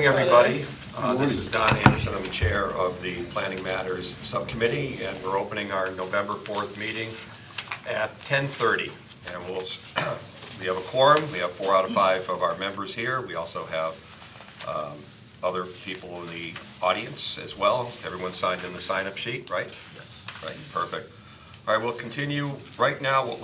morning, everybody. This is Don Anderson. I'm the chair of the Planning Matters Subcommittee, and we're opening our November 4th meeting at 10:30. And we have a quorum. We have 4 out of 5 of our members here. We also have other people in the audience as well. Everyone signed in the sign-up sheet, right? Yes. Right, perfect. All right, we'll continue. Right now,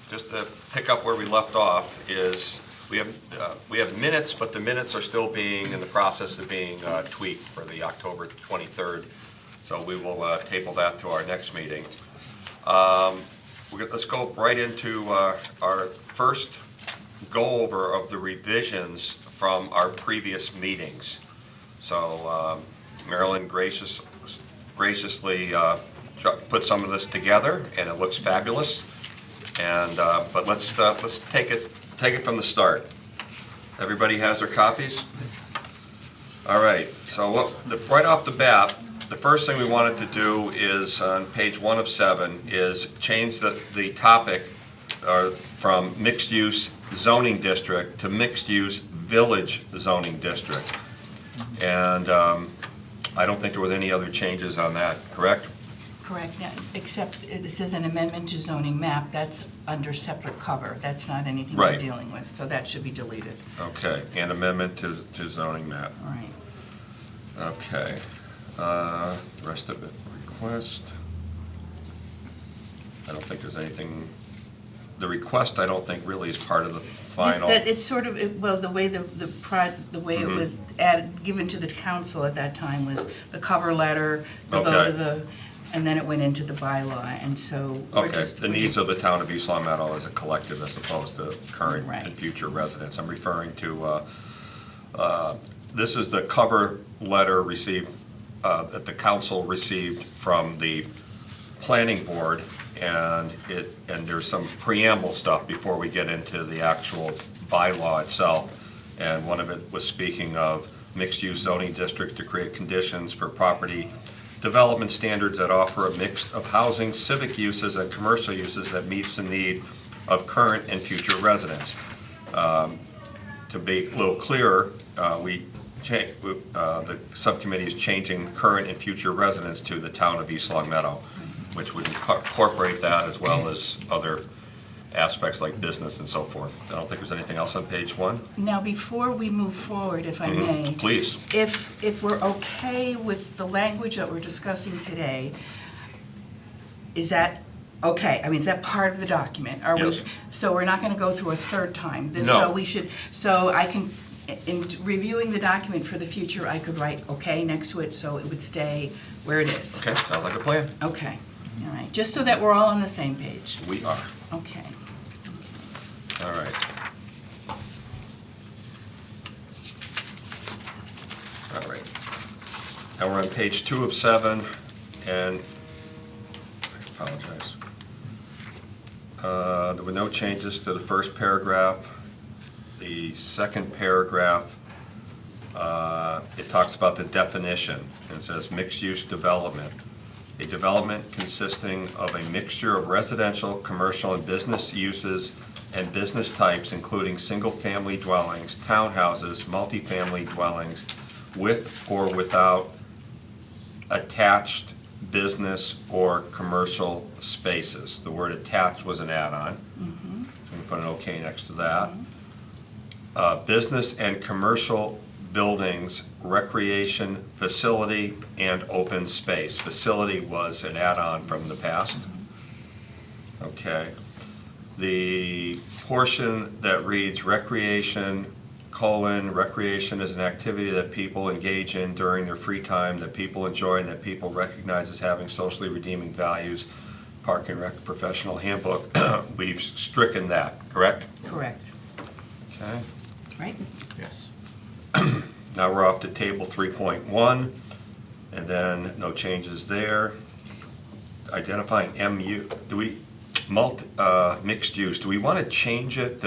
just to pick up where we left off is we have minutes, but the minutes are still being in the process of being tweaked for the October 23rd. So we will table that to our next meeting. Let's go right into our first go-over of the revisions from our previous meetings. So Marilyn graciously put some of this together, and it looks fabulous. And but let's take it from the start. Everybody has their copies? All right, so right off the bat, the first thing we wanted to do is, on page 1 of 7, is change the topic from mixed-use zoning district to mixed-use village zoning district. And I don't think there was any other changes on that, correct? Correct, yeah, except this is an amendment to zoning map, that's under separate cover, that's not anything we're Right. dealing with, so that should be deleted. Okay, and amendment to zoning map. All right. Okay. Rest of it, request. I don't think there's anything, the request I don't think really is part of the final. It's sort of, well, the way the way it was given to the council at that time was the cover letter, the vote of the, and then it went into the bylaw, and so Okay, the needs of the town of East Long Meadow as a collective as opposed to current Right. and future residents. I'm referring to, this is the cover letter received, that the council received from the planning board, and there's some preamble stuff before we get into the actual bylaw itself. And one of it was speaking of mixed-use zoning districts to create conditions for property development standards that offer a mix of housing, civic uses, and commercial uses that meets the need of current and future residents. To be a little clearer, the subcommittee is changing current and future residents to the town of East Long Meadow, which would incorporate that as well as other aspects like business and so forth. I don't think there's anything else on page 1. Now, before we move forward, if I may. Please. If we're okay with the language that we're discussing today, is that okay? I mean, is that part of the document? Yes. So we're not going to go through a third time? No. So I can, in reviewing the document for the future, I could write okay next to it, so it would stay where it is. Okay, sounds like a plan. Okay, all right, just so that we're all on the same page. We are. Okay. All right. All right. Now we're on page 2 of 7, and I apologize. There were no changes to the first paragraph. The second paragraph, it talks about the definition. It says mixed-use development. A development consisting of a mixture of residential, commercial, and business uses and business types, including single-family dwellings, townhouses, multifamily dwellings, with or without attached business or commercial spaces. The word attached was an add-on. So we put an okay next to that. Business and commercial buildings, recreation facility, and open space. Facility was an add-on from the past. Okay. The portion that reads recreation, recreation is an activity that people engage in during their free time, that people enjoy, and that people recognize as having socially redeeming values. Park and Rec Professional Handbook, we've stricken that, correct? Correct. Okay. Right? Yes. Now we're off to table 3.1, and then no changes there. Identifying MU, mixed use, do we want to change it,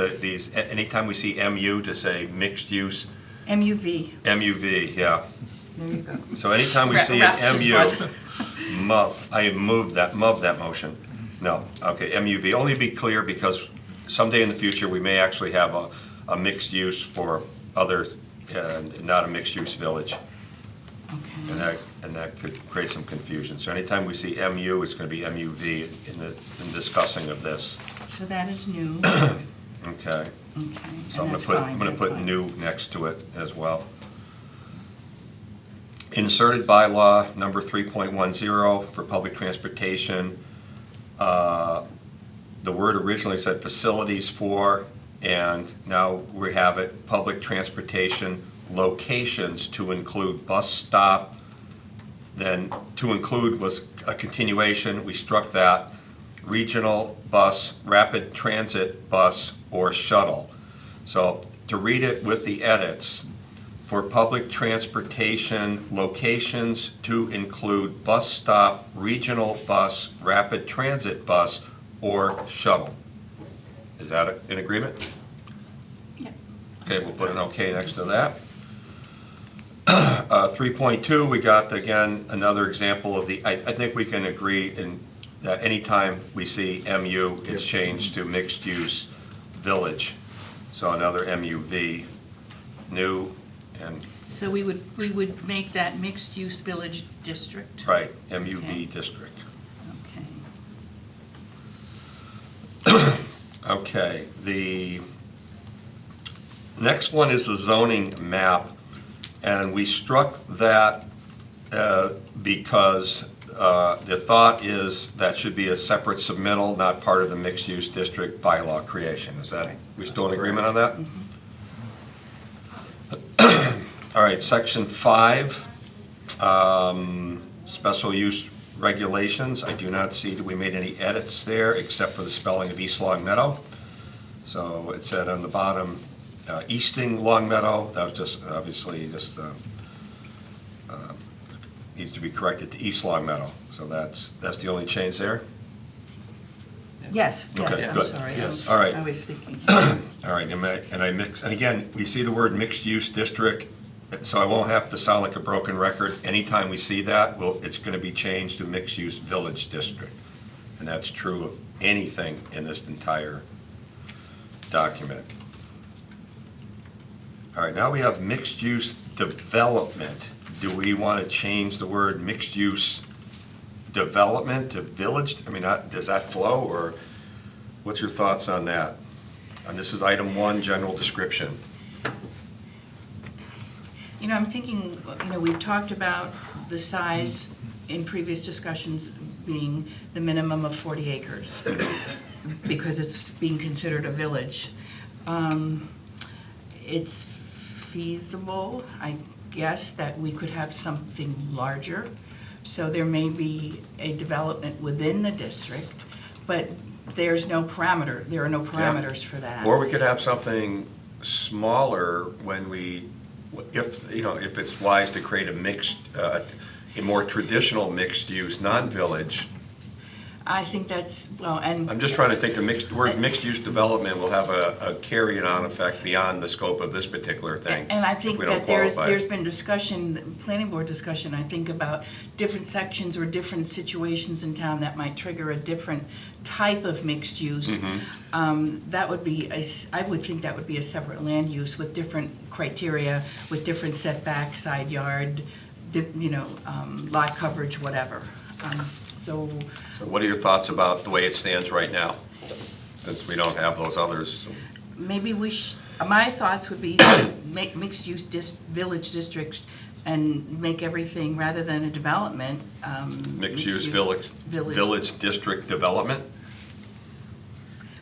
anytime we see MU to say mixed use? MUV. MUV, yeah. There you go. So anytime we see Ralph an just MU, I move that motion. No, okay, MUV, only be clear because someday in the future, we may actually have a mixed use for other and not a mixed-use village. Okay. And that could create some confusion. So anytime we see MU, it's going to be MUV in discussing of this. So that is new. Okay. Okay, So and that's fine. I'm going to that's put fine. new next to it as well. Inserted bylaw number 3.10 for public transportation. The word originally said facilities for, and now we have it, public transportation locations to include bus stop. Then to include was a continuation, we struck that. Regional bus, rapid transit bus, or shuttle. So to read it with the edits, for public transportation locations to include bus stop, regional bus, rapid transit bus, or shuttle. Is that in agreement? Yep. Okay, we'll put an okay next to that. 3.2, we got, again, another example of I think we can agree that anytime we see MU, it's changed to mixed-use village. So another MUV, new, and, So we would make that mixed-use village district? right, MUV Okay. district. Okay. Okay, the next one is the zoning map, and we struck that because the thought is that should be a separate submittal, not part of the mixed-use district bylaw creation. Is that, we still in agreement on that? All right, section 5, special use regulations. I do not see that we made any edits there except for the spelling of East Long Meadow. So it said on the bottom, Easting Long Meadow. That was just, obviously, just needs to be corrected to East Long Meadow. So that's the only change there? Yes, Okay, I'm good. sorry. Yes. All right. I was thinking. All right, and again, we see the word mixed-use district, so I won't have to sound like a broken record. Anytime we see that, it's going to be changed to mixed-use village district. And that's true of anything in this entire document. All right, now we have mixed-use development. Do we want to change the word mixed-use development to village? I mean, does that flow, or what's your thoughts on that? And this is item 1, general description. You know, I'm thinking, we've talked about the size in previous discussions being the minimum of 40 acres because it's being considered a village. It's feasible, I guess, that we could have something larger. So there may be a development within the district, but there are no parameters for that. Or we could have something smaller if it's wise to create a more traditional mixed-use, non-village. I think that's, and I'm just trying to think the word mixed-use development will have a carry-on effect beyond the scope of this particular thing. And I if think we don't that there's qualify it. been discussion, planning board discussion, I think, about different sections or different situations in town that might trigger a different type of mixed use. That would be, I would think that would be a separate land use with different criteria, with different setback, side yard, lot coverage, whatever. So what are your thoughts about the way it stands right now, since we don't have those others? maybe my thoughts would be to make mixed-use village districts and make everything, rather than a development, Mixed-use village district development?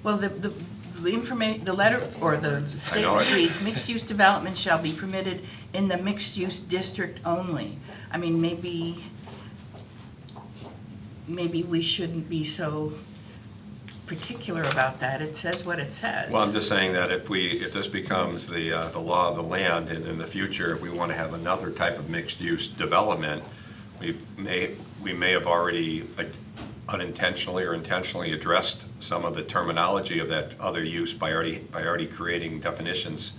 Well, the letter, or the statement reads, mixed-use development shall be permitted in the mixed-use district only. I mean, maybe we shouldn't be so particular about that. It says what it says. Well, I'm just saying that if this becomes the law of the land, and in the future, if we want to have another type of mixed-use development, we may have already unintentionally or intentionally addressed some of the terminology of that other use by already creating definitions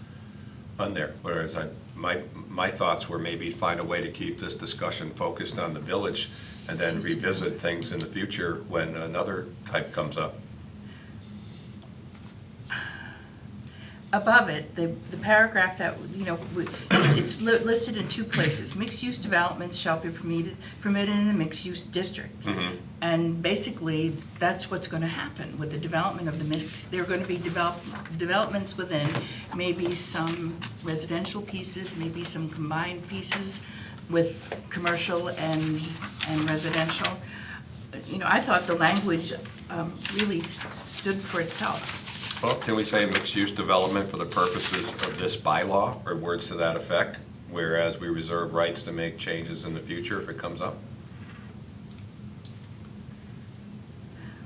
on there. Whereas my thoughts were maybe find a way to keep this discussion focused on the village and then revisit things in the future when another type comes up. above it, the paragraph that, it's listed in two places. Mixed-use developments shall be permitted in the mixed-use district. Mhm. And basically, that's what's going to happen with the development of the there are going to be developments within, maybe some residential pieces, maybe some combined pieces with commercial and residential. I thought the language really stood for itself. Well, can we say mixed-use development for the purposes of this bylaw, or words to that effect? Whereas we reserve rights to make changes in the future if it comes up?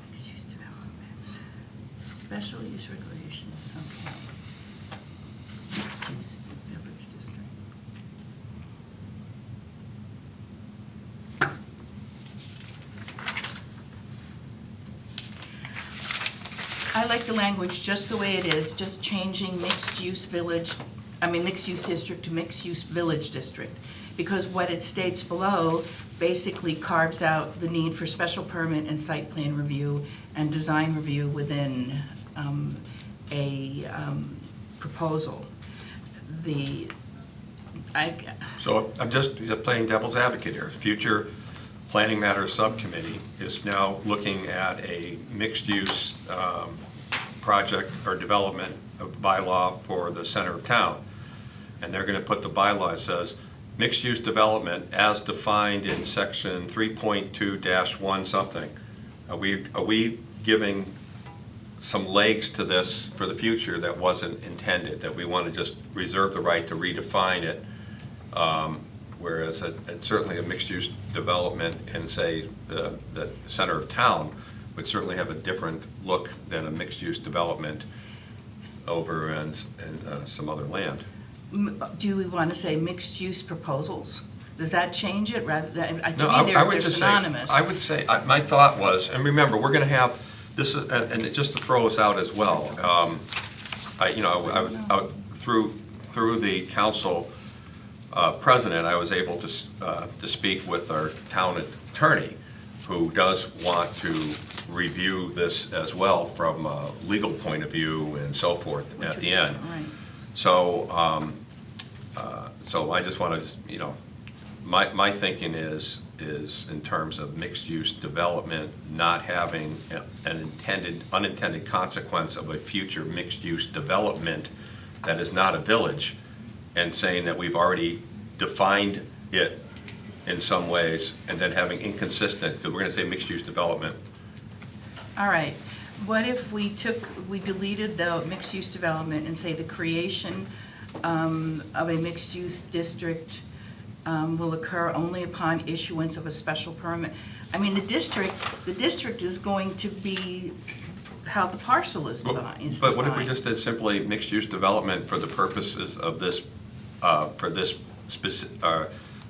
Mixed-use developments, special use regulations, okay. Mixed-use village district. I like the language just the way it is, just changing mixed-use district to mixed-use village district. Because what it states below basically carves out the need for special permit and site plan review and design review within a proposal. So I'm just playing devil's advocate here. Future Planning Matters Subcommittee is now looking at a mixed-use project or development of bylaw for the center of town. And they're going to put the bylaw that says, mixed-use development as defined in section 3.2-1 something. Are we giving some legs to this for the future that wasn't intended, that we want to just reserve the right to redefine it? Whereas certainly a mixed-use development in, say, the center of town would certainly have a different look than a mixed-use development over in some other land. Do we want to say mixed-use proposals? Does that change it rather than, I they're synonymous? I would say, my thought was, and remember, we're going to have, this is, and just to throw us out as well, through the council president, I was able to speak with our town attorney, who does want to review this as well from a legal point of view and so forth at the end. Right. So, so I just want to, my thinking is in terms of mixed-use development not having an unintended consequence of a future mixed-use development that is not a village, and saying that we've already defined it in some ways, and then having inconsistent, because we're going to say mixed-use development. All right. What if we deleted the mixed-use development and say the creation of a mixed-use district will occur only upon issuance of a special permit? I mean, the district is going to be how the parcel is defined. But what if we just did simply mixed-use development for the purposes of this, for this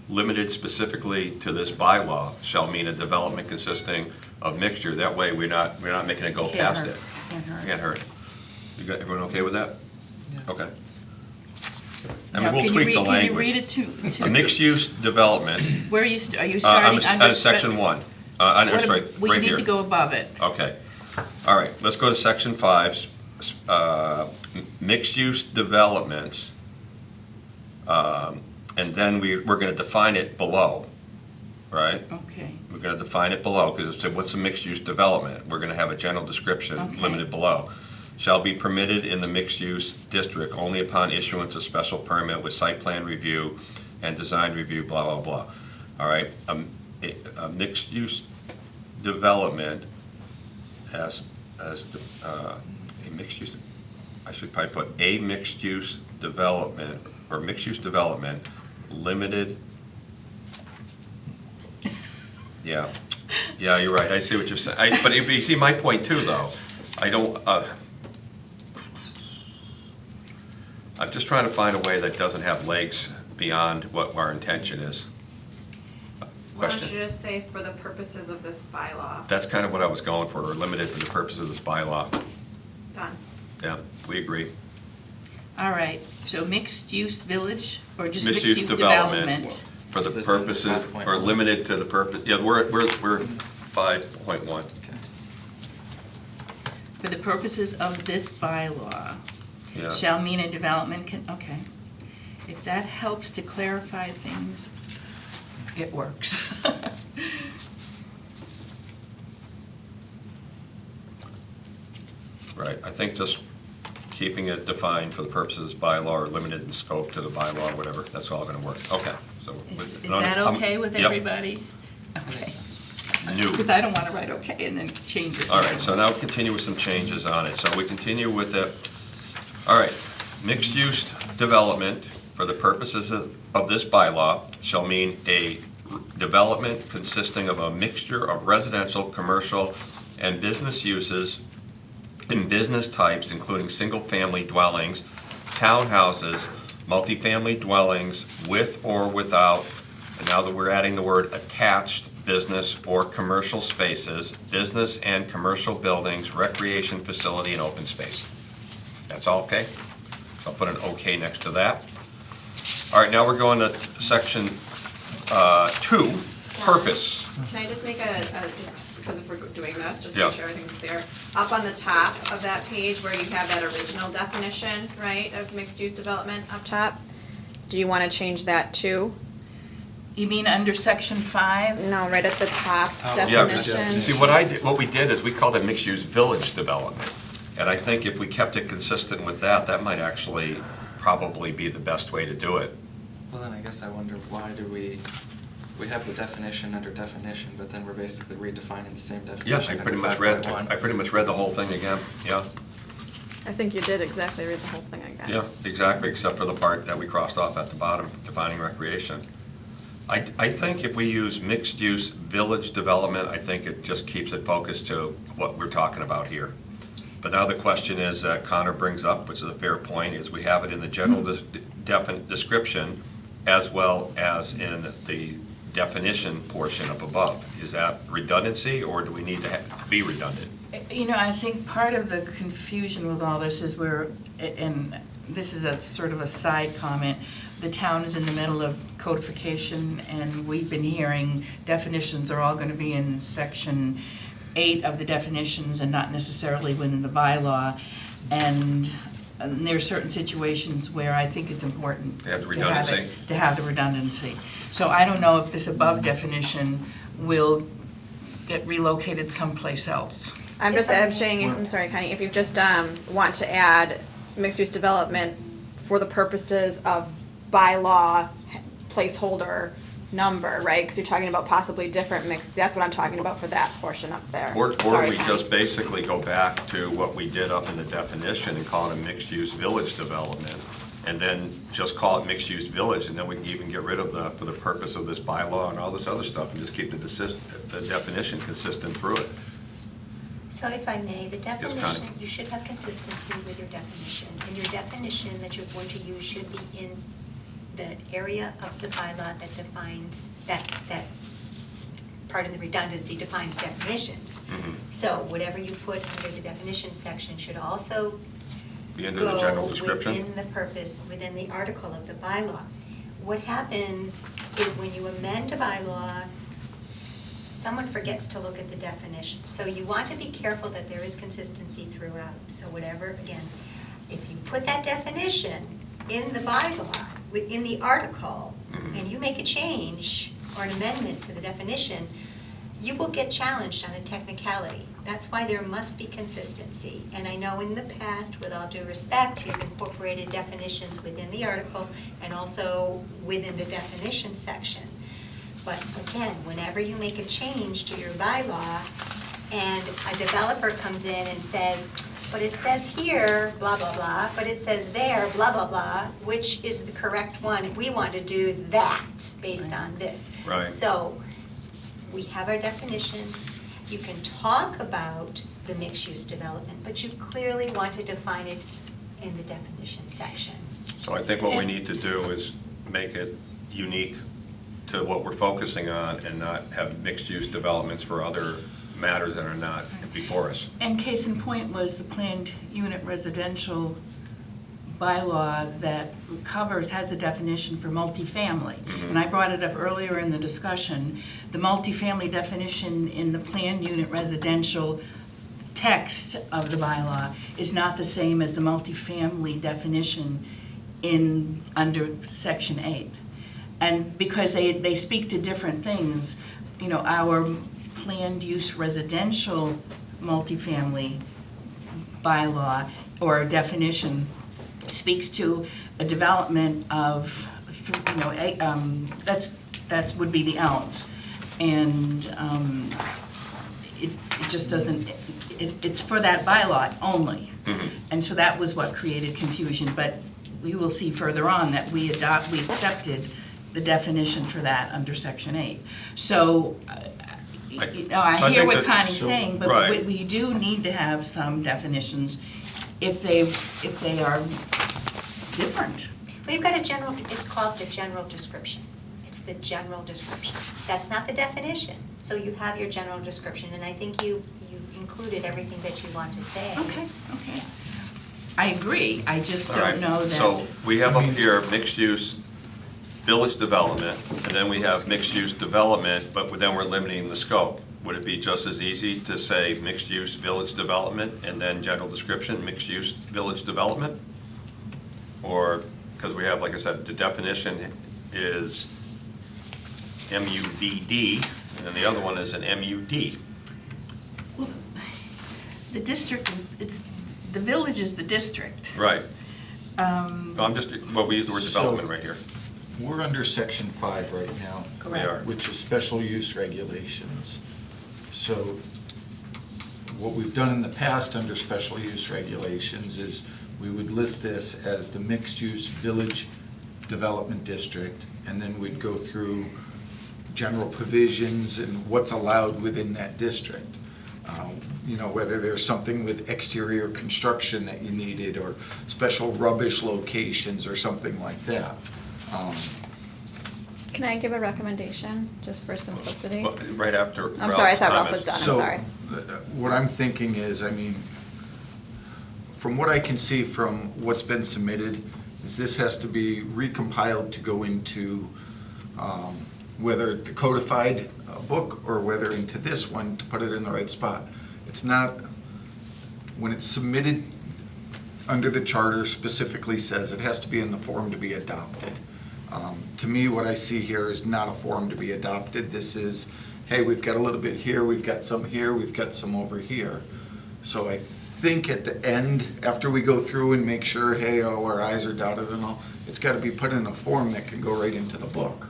limited specifically to this bylaw, shall mean a development consisting of mixture? That way, we're not making it go past it. Can't hurt. Everyone okay with that? Yeah. Okay. Now, we'll tweak the language. Can you read it to A mixed-use development. Where are you starting under? Section 1. I'm sorry, right here. We need to go above it. Okay. All right, let's go to section 5, mixed-use developments. And then we're going to define it below, right? Okay. We're going to define it below, because it said, what's a mixed-use development? We're going to have a general description, Okay. limited below. Shall be permitted in the mixed-use district only upon issuance of special permit with site plan review and design review, blah, blah, blah. All right, a mixed-use development as a mixed-use, I should probably put a mixed-use development, or mixed-use development, limited. Yeah, you're right, I see what you're saying. But if you see my point too, though, I don't, I'm just trying to find a way that doesn't have legs beyond what our intention is. Why don't Question? you just say for the purposes of this bylaw? That's kind of what I was going for, or limited for the purpose of this bylaw. Done. Yeah, we agree. All right, so mixed-use village, or just Mixed-use mixed-use development. development? For Is the this in purposes, 5.1? or limited to the purpose, yeah, we're 5.1. For the purposes of this bylaw, Yeah. shall mean a development okay. If that helps to clarify things, it works. Right, I think just keeping it defined for the purposes of bylaw or limited in scope to the bylaw or whatever, that's all gonna work. Okay, so. Is that okay with Yep. everybody? Okay. New. Because I don't want to write okay and then change it. All right, so now continue with some changes on it. So we continue with the, all right, mixed-use development for the purposes of this bylaw shall mean a development consisting of a mixture of residential, commercial, and business uses in business types, including single-family dwellings, townhouses, multifamily dwellings with or without, and now that we're adding the word attached, business or commercial spaces, business and commercial buildings, recreation facility, and open space. That's all okay? So I'll put an okay next to that. All right, now we're going to section 2, purpose. Can I just make just because if we're doing this, just to Yeah. make sure everything's clear. Up on the top of that page where you have that original definition, right, of mixed-use development up top, do you want to change that too? You mean under section 5? No, right at the top Yeah, definition. see, what we did is we called it mixed-use village development. And I think if we kept it consistent with that, that might actually probably be the best way to do it. Well, then I guess I wonder why do we have the definition under definition, but then we're basically redefining the same Yeah, definition I pretty under much read, 5.1. I pretty much read the whole thing again, yeah. I think you did exactly read the whole thing again. Yeah, exactly, except for the part that we crossed off at the bottom, defining recreation. I think if we use mixed-use village development, I think it just keeps it focused to what we're talking about here. But now the question is, that Connor brings up, which is a fair point, is we have it in the general description as well as in the definition portion up above. Is that redundancy, or do we need to be redundant? You know, I think part of the confusion with all this is and this is a sort of a side comment, the town is in the middle of codification, and we've been hearing definitions are all going to be in section 8 of the definitions and not necessarily within the bylaw. And there are certain situations where I think it's important To have the to have redundancy. to have the redundancy. So I don't know if this above definition will get relocated someplace else. I'm saying, I'm sorry, Connie, if you just want to add mixed-use development for the purposes of bylaw placeholder number, right? Because you're talking about possibly different mixed, that's what I'm talking about for that portion up there. Or Sorry, we Connie. just basically go back to what we did up in the definition and call it a mixed-use village development, and then just call it mixed-use village, and then we can even get rid of for the purpose of this bylaw and all this other stuff, and just keep the definition consistent through it. So if I may, the Connie. definition, you should have consistency with your definition. And your definition that you're going to use should be in the area of the bylaw that defines, that part of the redundancy defines definitions. Mhm. So whatever you put under the definition section should also Be under the general go description? within the purpose, within the article of the bylaw. What happens is when you amend a bylaw, someone forgets to look at the definition. So you want to be careful that there is consistency throughout. So whatever, again, if you put that definition in the bylaw, in the article, Mhm. and you make a change or an amendment to the definition, you will get challenged on a technicality. That's why there must be consistency. And I know in the past, with all due respect, you've incorporated definitions within the article and also within the definition section. But again, whenever you make a change to your bylaw and a developer comes in and says, but it says here, blah, blah, blah, but it says there, blah, blah, blah, which is the correct one? We want to do that based on this. Right. So we have our definitions. You can talk about the mixed-use development, but you clearly want to define it in the definition section. So I think what we need to do is make it unique to what we're focusing on and not have mixed-use developments for other matters that are not before us. And case in point was the planned unit residential bylaw that has a definition for multifamily. Mhm. And I brought it up earlier in the discussion. The multifamily definition in the planned unit residential text of the bylaw is not the same as the multifamily definition under Section 8. And because they speak to different things, you know, our planned use residential multifamily bylaw or definition speaks to a development of, you know, that's would be the elms. And it just doesn't, it's for that bylaw only. Mhm. And so that was what created confusion, but you will see further on that we accepted the definition for that under Section 8. So, you know, I hear what Connie's saying, but right. we do need to have some definitions if they are different. We've got a general, it's called the general description. It's the general description. That's not the definition. So you have your general description, and I think you've included everything that you want to say. Okay. I agree, I just All right. don't know that. So we have up here mixed-use village development, and then we have mixed-use development, but then we're limiting the scope. Would it be just as easy to say mixed-use village development and then general description, mixed-use village development? Or, because we have, like I said, the definition is MUVD, and then the other one is an MUD. Well, the district the village is the district. Right. Um, We use the word So- development right here. We're under Section 5 right now. We are. Which is special use regulations. So what we've done in the past under special use regulations is we would list this as the mixed-use village development district, and then we'd go through general provisions and what's allowed within that district. You know, whether there's something with exterior construction that you needed, or special rubbish locations, or something like that. Can I give a recommendation, just for simplicity? Well, right after I'm sorry, I thought Ralph Ralph's was done, I'm So, sorry. what I'm thinking is, I mean, from what I can see from what's been submitted, is this has to be recompiled to go into, whether the codified book or whether into this one to put it in the right spot. It's not, when it's submitted under the charter specifically says it has to be in the form to be adopted. To me, what I see here is not a form to be adopted. This is, hey, we've got a little bit here, we've got some here, we've got some over here. So I think at the end, after we go through and make sure, hey, all our i's are dotted and all, it's gotta be put in a form that can go right into the book.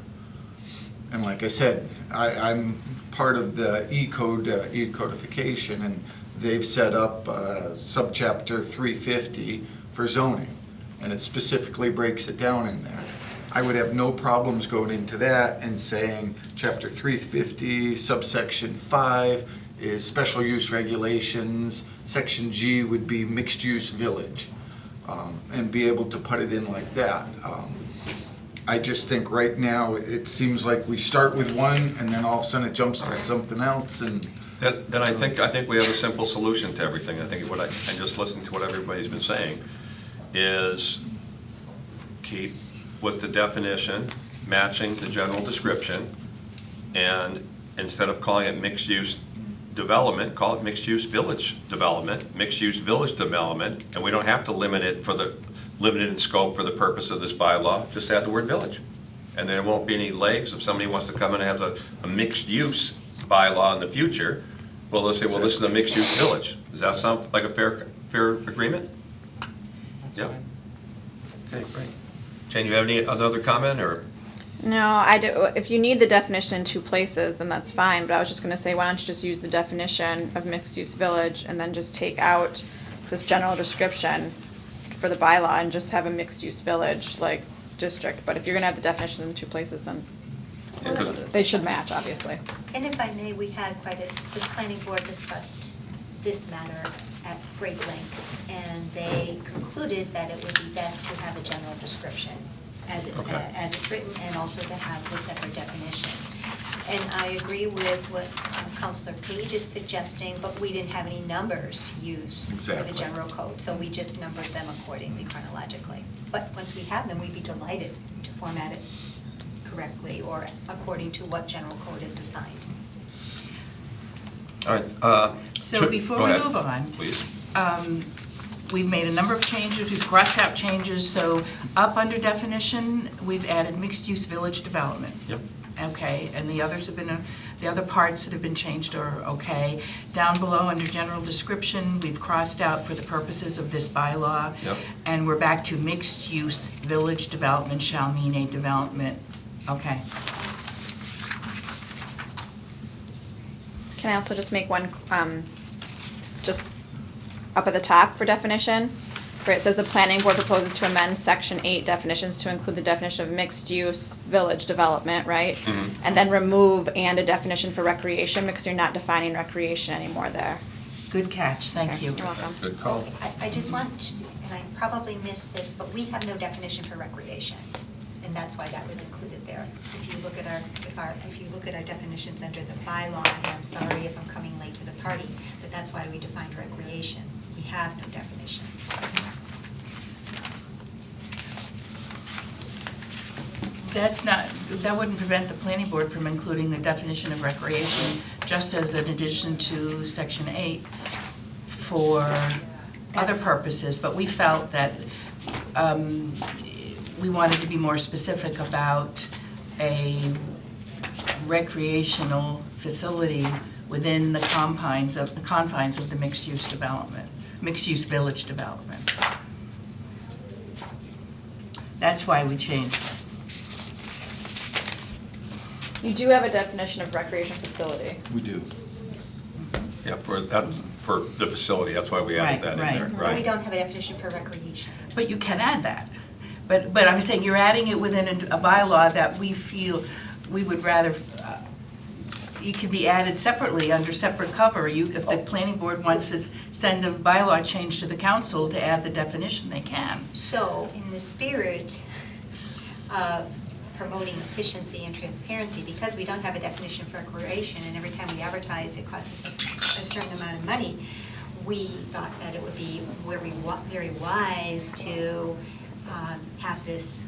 And like I said, I'm part of the e-codification, and they've set up subchapter 350 for zoning, and it specifically breaks it down in there. I would have no problems going into that and saying chapter 350, subsection 5 is special use regulations, section G would be mixed use village, and be able to put it in like that. I just think right now, it seems like we start with one, and then all of a sudden it jumps to something else, and Then I think we have a simple solution to everything. I think I just listened to what everybody's been saying, is keep with the definition matching the general description, and instead of calling it mixed-use development, call it mixed-use village development, mixed-use village development, and we don't have to limit it limited in scope for the purpose of this bylaw, just add the word village. And then there won't be any legs if somebody wants to come in and have a mixed-use bylaw in the future. Well, they'll say, well, this is a mixed-use village. Does that sound like a fair agreement? That's Yep. fine. Okay, great. Jane, you have another comment, or? No, I do, if you need the definition in two places, then that's fine, but I was just gonna say, why don't you just use the definition of mixed-use village and then just take out this general description for the bylaw and just have a mixed-use village, like, district, but if you're gonna have the definition in two places, then they should match, obviously. And if I may, we had the planning board discussed this matter at great length, and they concluded that it would be best to have a general description as it's, Okay. as it's written, and also to have the separate definition. And I agree with what Counselor Page is suggesting, but we didn't have any numbers to use for Exactly. the general code, so we just numbered them accordingly chronologically. But once we have them, we'd be delighted to format it correctly or according to what general code is assigned. All right. So before go we ahead, move on, Please. we've made a number of changes, we've crossed out changes, so up under definition, we've added mixed-use village development. Yep. Okay, and the others have been, the other parts that have been changed are okay. Down below, under general description, we've crossed out for the purposes of this bylaw. Yep. And we're back to mixed-use village development shall mean a development, okay. Can I also just make one, just up at the top for definition? Where it says the planning board proposes to amend section 8 definitions to include the definition of mixed-use village development, right? And then remove and a definition for recreation, because you're not defining recreation anymore there. Good catch, thank you. You're welcome. Good call. I just want, and I probably missed this, but we have no definition for recreation, and that's why that was included there. If you look at if you look at our definitions under the bylaw, and I'm sorry if I'm coming late to the party, but that's why we defined recreation. We have no definition. That's not, that wouldn't prevent the planning board from including the definition of recreation just as an addition to section 8 for other That's- purposes, but we felt that we wanted to be more specific about a recreational facility within the confines of the mixed-use development, mixed-use village development. That's why we changed it. You do have a definition of recreation facility. We do. Yeah, for the facility, that's why we added that in Right, there, right. But we right? don't have a definition for recreation. But you can add that. But I'm saying you're adding it within a bylaw that we feel we would rather, it can be added separately under separate cover. If the planning board wants to send a bylaw change to the council to add the definition, they can. So, in the spirit of promoting efficiency and transparency, because we don't have a definition for recreation, and every time we advertise, it costs us a certain amount of money, we thought that it would be very wise to have this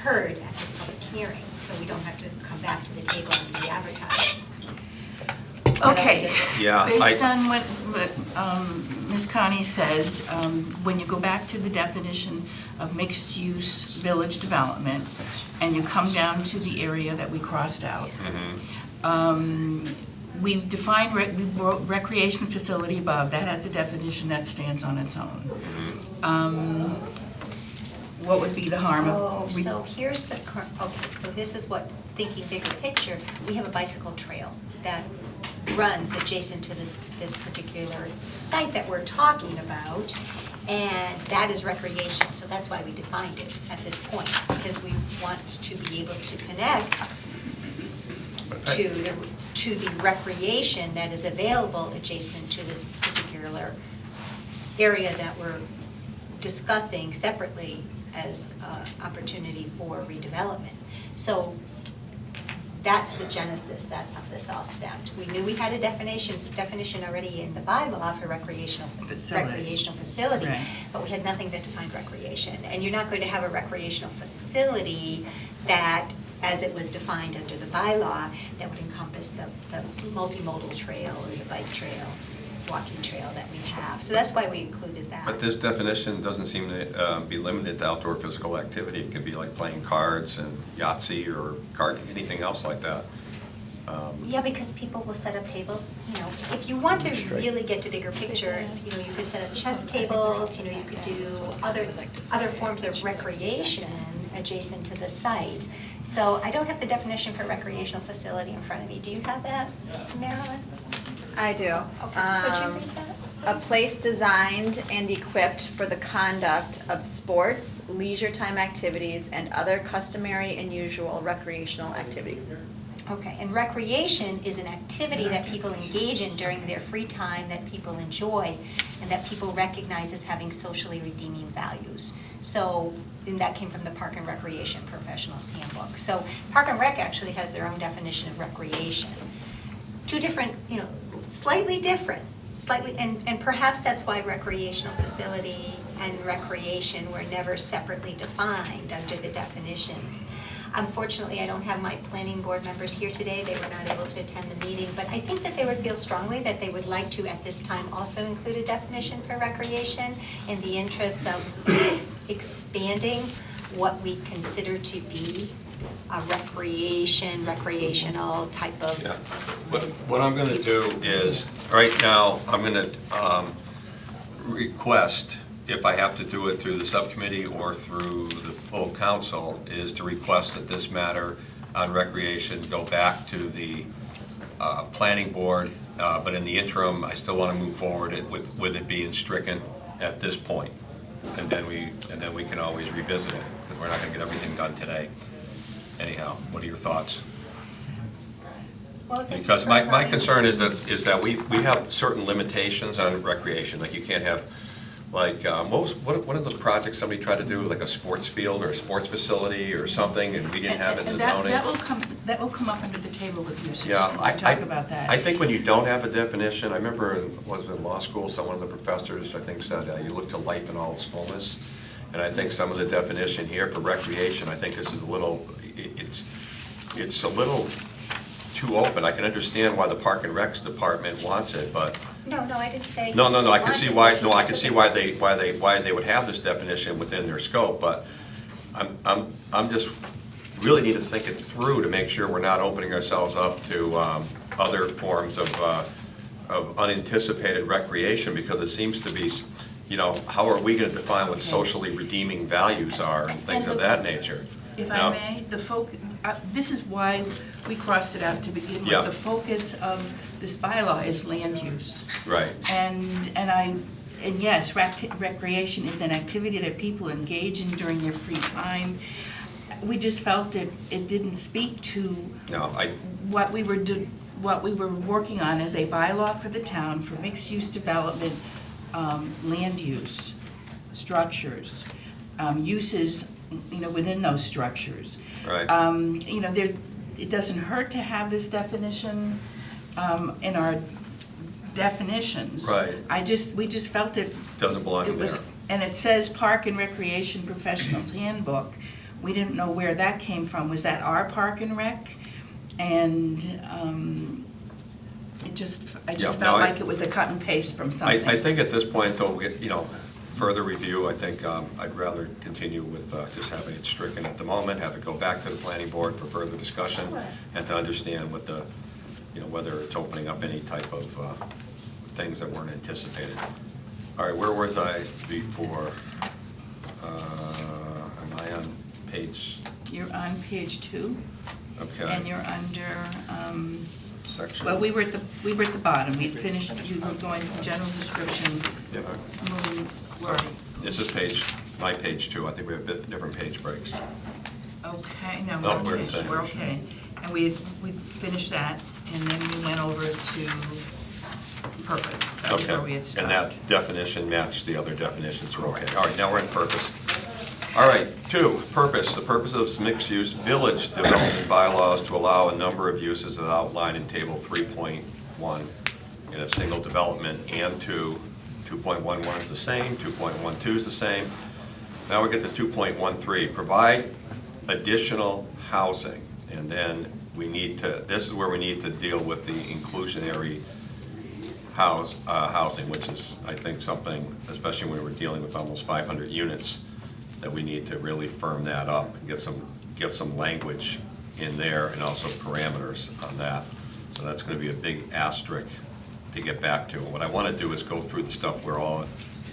heard at this public hearing, so we don't have to come back to the table and re-advertise. Okay. Yeah, Based on what Ms. Connie says, when you go back to the definition of mixed-use village development, and you come down to the area that we crossed out, we defined, we wrote recreation facility above, that has a definition that stands on its own. What would be the harm of? So here's the, okay, so this is what, thinking bigger picture, we have a bicycle trail that runs adjacent to this particular site that we're talking about, and that is recreation, so that's why we defined it at this point, because we want to be able to connect to the recreation that is available adjacent to this particular area that we're discussing separately as opportunity for redevelopment. So that's the genesis, that's how this all stemmed. We knew we had a definition already in the bylaw for recreational facility, Right. but we had nothing that defined recreation. And you're not going to have a recreational facility that, as it was defined under the bylaw, that would encompass the multimodal trail or the bike trail, walking trail that we have. So that's why we included that. But this definition doesn't seem to be limited to outdoor physical activity. It could be like playing cards and Yahtzee or anything else like that. Yeah, because people will set up tables, you know, if you want to really get to bigger picture, you know, you could set up chess tables, you know, you could do other forms of recreation adjacent to the site. So I don't have the definition for recreational facility in front of me. Do you have that, Marilyn? I do. Okay, could you read that? A place designed and equipped for the conduct of sports, leisure time activities, and other customary and usual recreational activities. Okay, and recreation is an activity that people engage in during their free time, that people enjoy, and that people recognize as having socially redeeming values. So, and that came from the Park and Recreation Professionals Handbook. So Park and Rec actually has their own definition of recreation. Two different, you know, slightly different, and perhaps that's why recreational facility and recreation were never separately defined under the definitions. Unfortunately, I don't have my planning board members here today. They were not able to attend the meeting, but I think that they would feel strongly that they would like to, at this time, also include a definition for recreation in the interests of expanding what we consider to be a recreational type of. Yeah. What I'm gonna do is, right now, I'm gonna request, if I have to do it through the subcommittee or through the full council, is to request that this matter on recreation go back to the planning board, but in the interim, I still want to move forward with it being stricken at this point. And then we can always revisit it, because we're not going to get everything done today. Anyhow, what are your thoughts? Well, thank you Because for my providing- concern is that we have certain limitations on recreation, like you can't have, like, what are the projects somebody tried to do, like a sports field or a sports facility or something, and we didn't have it in the zoning? That will come up under the table of uses, Yeah, and we'll talk about that. I think when you don't have a definition, I remember, was in law school, one of the professors, I think, said, you look to life in all its fullness. And I think some of the definition here for recreation, I think this is a little, it's a little too open. I can understand why the Park and Recs department wants it, but. No, I didn't say. No, I can wanted see it. why, I can see why they would have this definition within their scope, but I'm just, really need to think it through to make sure we're not opening ourselves up to other forms of unanticipated recreation, because it seems to be, how are we gonna define what socially redeeming values are and things of that nature? If Now- I may, this is why we crossed it out to begin with. Yeah. The focus of this bylaw is land use. Right, And yes, recreation is an activity that people engage in during their free time. We just felt it didn't speak to no, what we were working on as a bylaw for the town for mixed-use development, land use, structures, uses, within those structures. right. It doesn't hurt to have this definition in our definitions. Right. We just felt it. Doesn't belong It in there. was, and it says Park and Recreation Professionals Handbook. We didn't know where that came from. Was that our Park and Rec? And I just Yeah, felt no, like it was a cut and paste from something. I think at this point, until we get, further review, I think I'd rather continue with just having it stricken at the moment, have it go back to the planning board for further discussion, and to understand what the, whether it's opening up any type of things that weren't anticipated. All right, where was I before? Am I on page? You're on page 2, Okay. and you're under, Section. well, we were at the bottom. We'd finished, we were going from general description, moving, This is my page 2. I think we have different page breaks. okay, no, No, we're we're the same. okay. And we finished that, and then we went over to purpose. That was where we had Okay, and that stopped. definition matched the other definitions, we're okay. All right, now we're in purpose. All right, 2, purpose. The purpose of mixed-use village development bylaws to allow a number of uses as outlined in table 3.1 in a single development, and 2.11 is the same, 2.12 is the same. Now we get to 2.13, provide additional housing. And then this is where we need to deal with the inclusionary housing, which is, I think, something, especially when we're dealing with almost 500 units, that we need to really firm that up and get some language in there, and also parameters on that. So that's going to be a big asterisk to get back to. What I want to do is go through the stuff we're all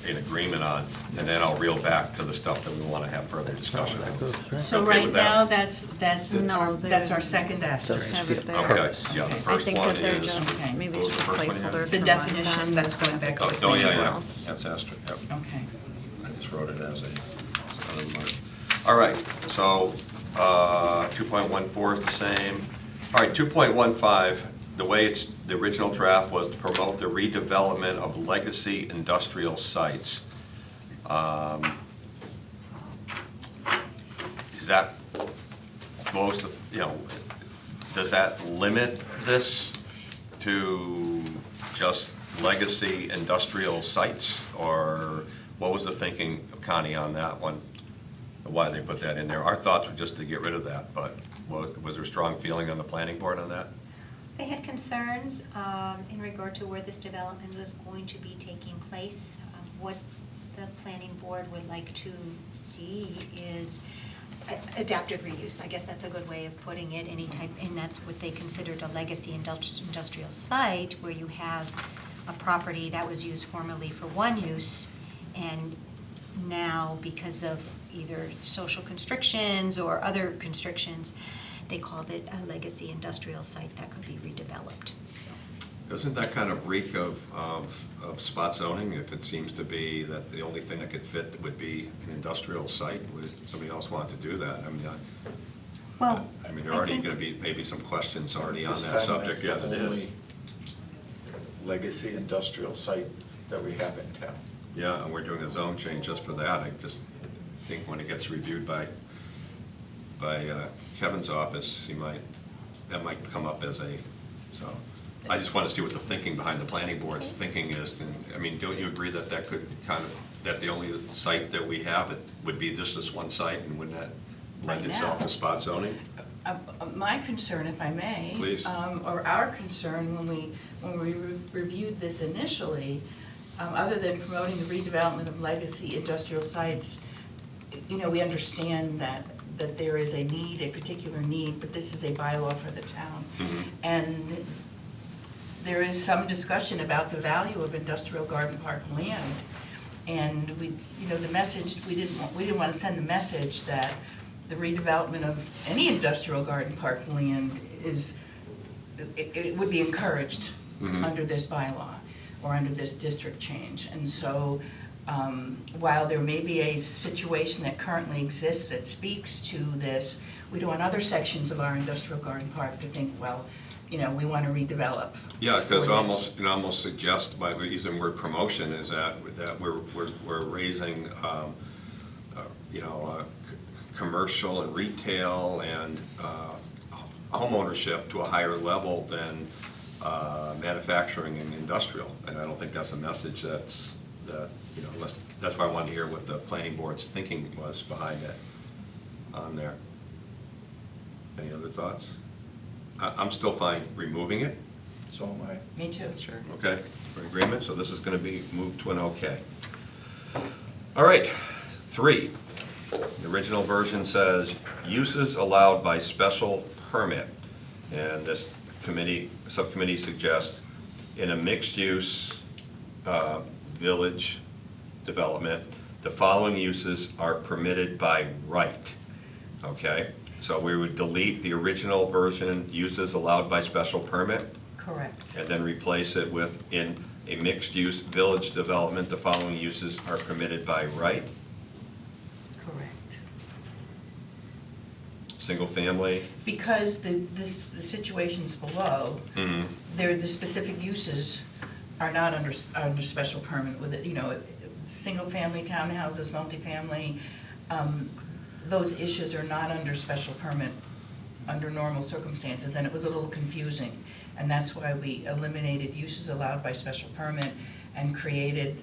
in agreement on, and then I'll reel back to the stuff that we want to have further discussion on. So Okay right with that? now, that's No, our second asterisk. Have it there. Okay, yeah, the I first think one that they're is. just, Okay. maybe what it's was just a the first one you had? placeholder. The to definition, remind that's going back to the Oh, planning yeah, board. that's asterisk, yep. Okay. I just wrote it as a mark. All right, so 2.14 is the same. All right, 2.15, the way the original draft was to promote the redevelopment of legacy industrial sites. Is that most of, does that limit this to just legacy industrial sites? Or what was the thinking, Connie, on that one? why they put that in there. Our thoughts were just to get rid of that, but was there a strong feeling on the planning board on that? They had concerns in regard to where this development was going to be taking place. What the planning board would like to see is adaptive reuse. I guess that's a good way of putting it, any type, and that's what they considered a legacy industrial site, where you have a property that was used formerly for one use, and now, because of either social constrictions or other constrictions, they called it a legacy industrial site that could be redeveloped, so. Doesn't that kind of reek of spot zoning, if it seems to be that the only thing that could fit would be an industrial site? Would somebody else want to do that? I mean, Well, there are already going to be maybe some questions already on This that time, subject that's as the it only is. legacy industrial site that we have in town. Yeah, and we're doing a zone change just for that. I just think when it gets reviewed by Kevin's office, that might come up as so. I just want to see what the thinking behind the planning board's thinking is. And, I mean, don't you agree that that could that the only site that we have, it would be just this one site, and wouldn't that lend Right itself now. to spot zoning? My concern, if I may. Please. Or our concern when we reviewed this initially, other than promoting the redevelopment of legacy industrial sites, we understand that there is a need, a particular need, but this is a bylaw for the town. Mhm. And there is some discussion about the value of industrial garden park land. And the message, we didn't want to send the message that the redevelopment of any industrial garden park land it would be encouraged Mhm. under this bylaw or under this district change. And so, while there may be a situation that currently exists that speaks to this, we don't want other sections of our industrial garden park to think, well, we want to redevelop. Yeah, because for this. it almost suggests by using the word promotion is that we're raising, commercial and retail and home ownership to a higher level than manufacturing and industrial. And I don't think that's a message that's why I wanted to hear what the planning board's thinking was behind it on there. Any other thoughts? I'm still fine removing it. So am I. Me too. Sure. Okay, for agreement, so this is gonna be moved to an okay. All right, 3. The original version says, uses allowed by special permit. And this subcommittee suggests, in a mixed-use village development, the following uses are permitted by right. Okay, so we would delete the original version, uses allowed by special permit, Correct. and then replace it with, in a mixed-use village development, the following uses are permitted by right. Correct. Single family. Because the situations below, Mhm. the specific uses are not under special permit with it, single-family townhouses, multifamily, those issues are not under special permit under normal circumstances, and it was a little confusing. And that's why we eliminated uses allowed by special permit and created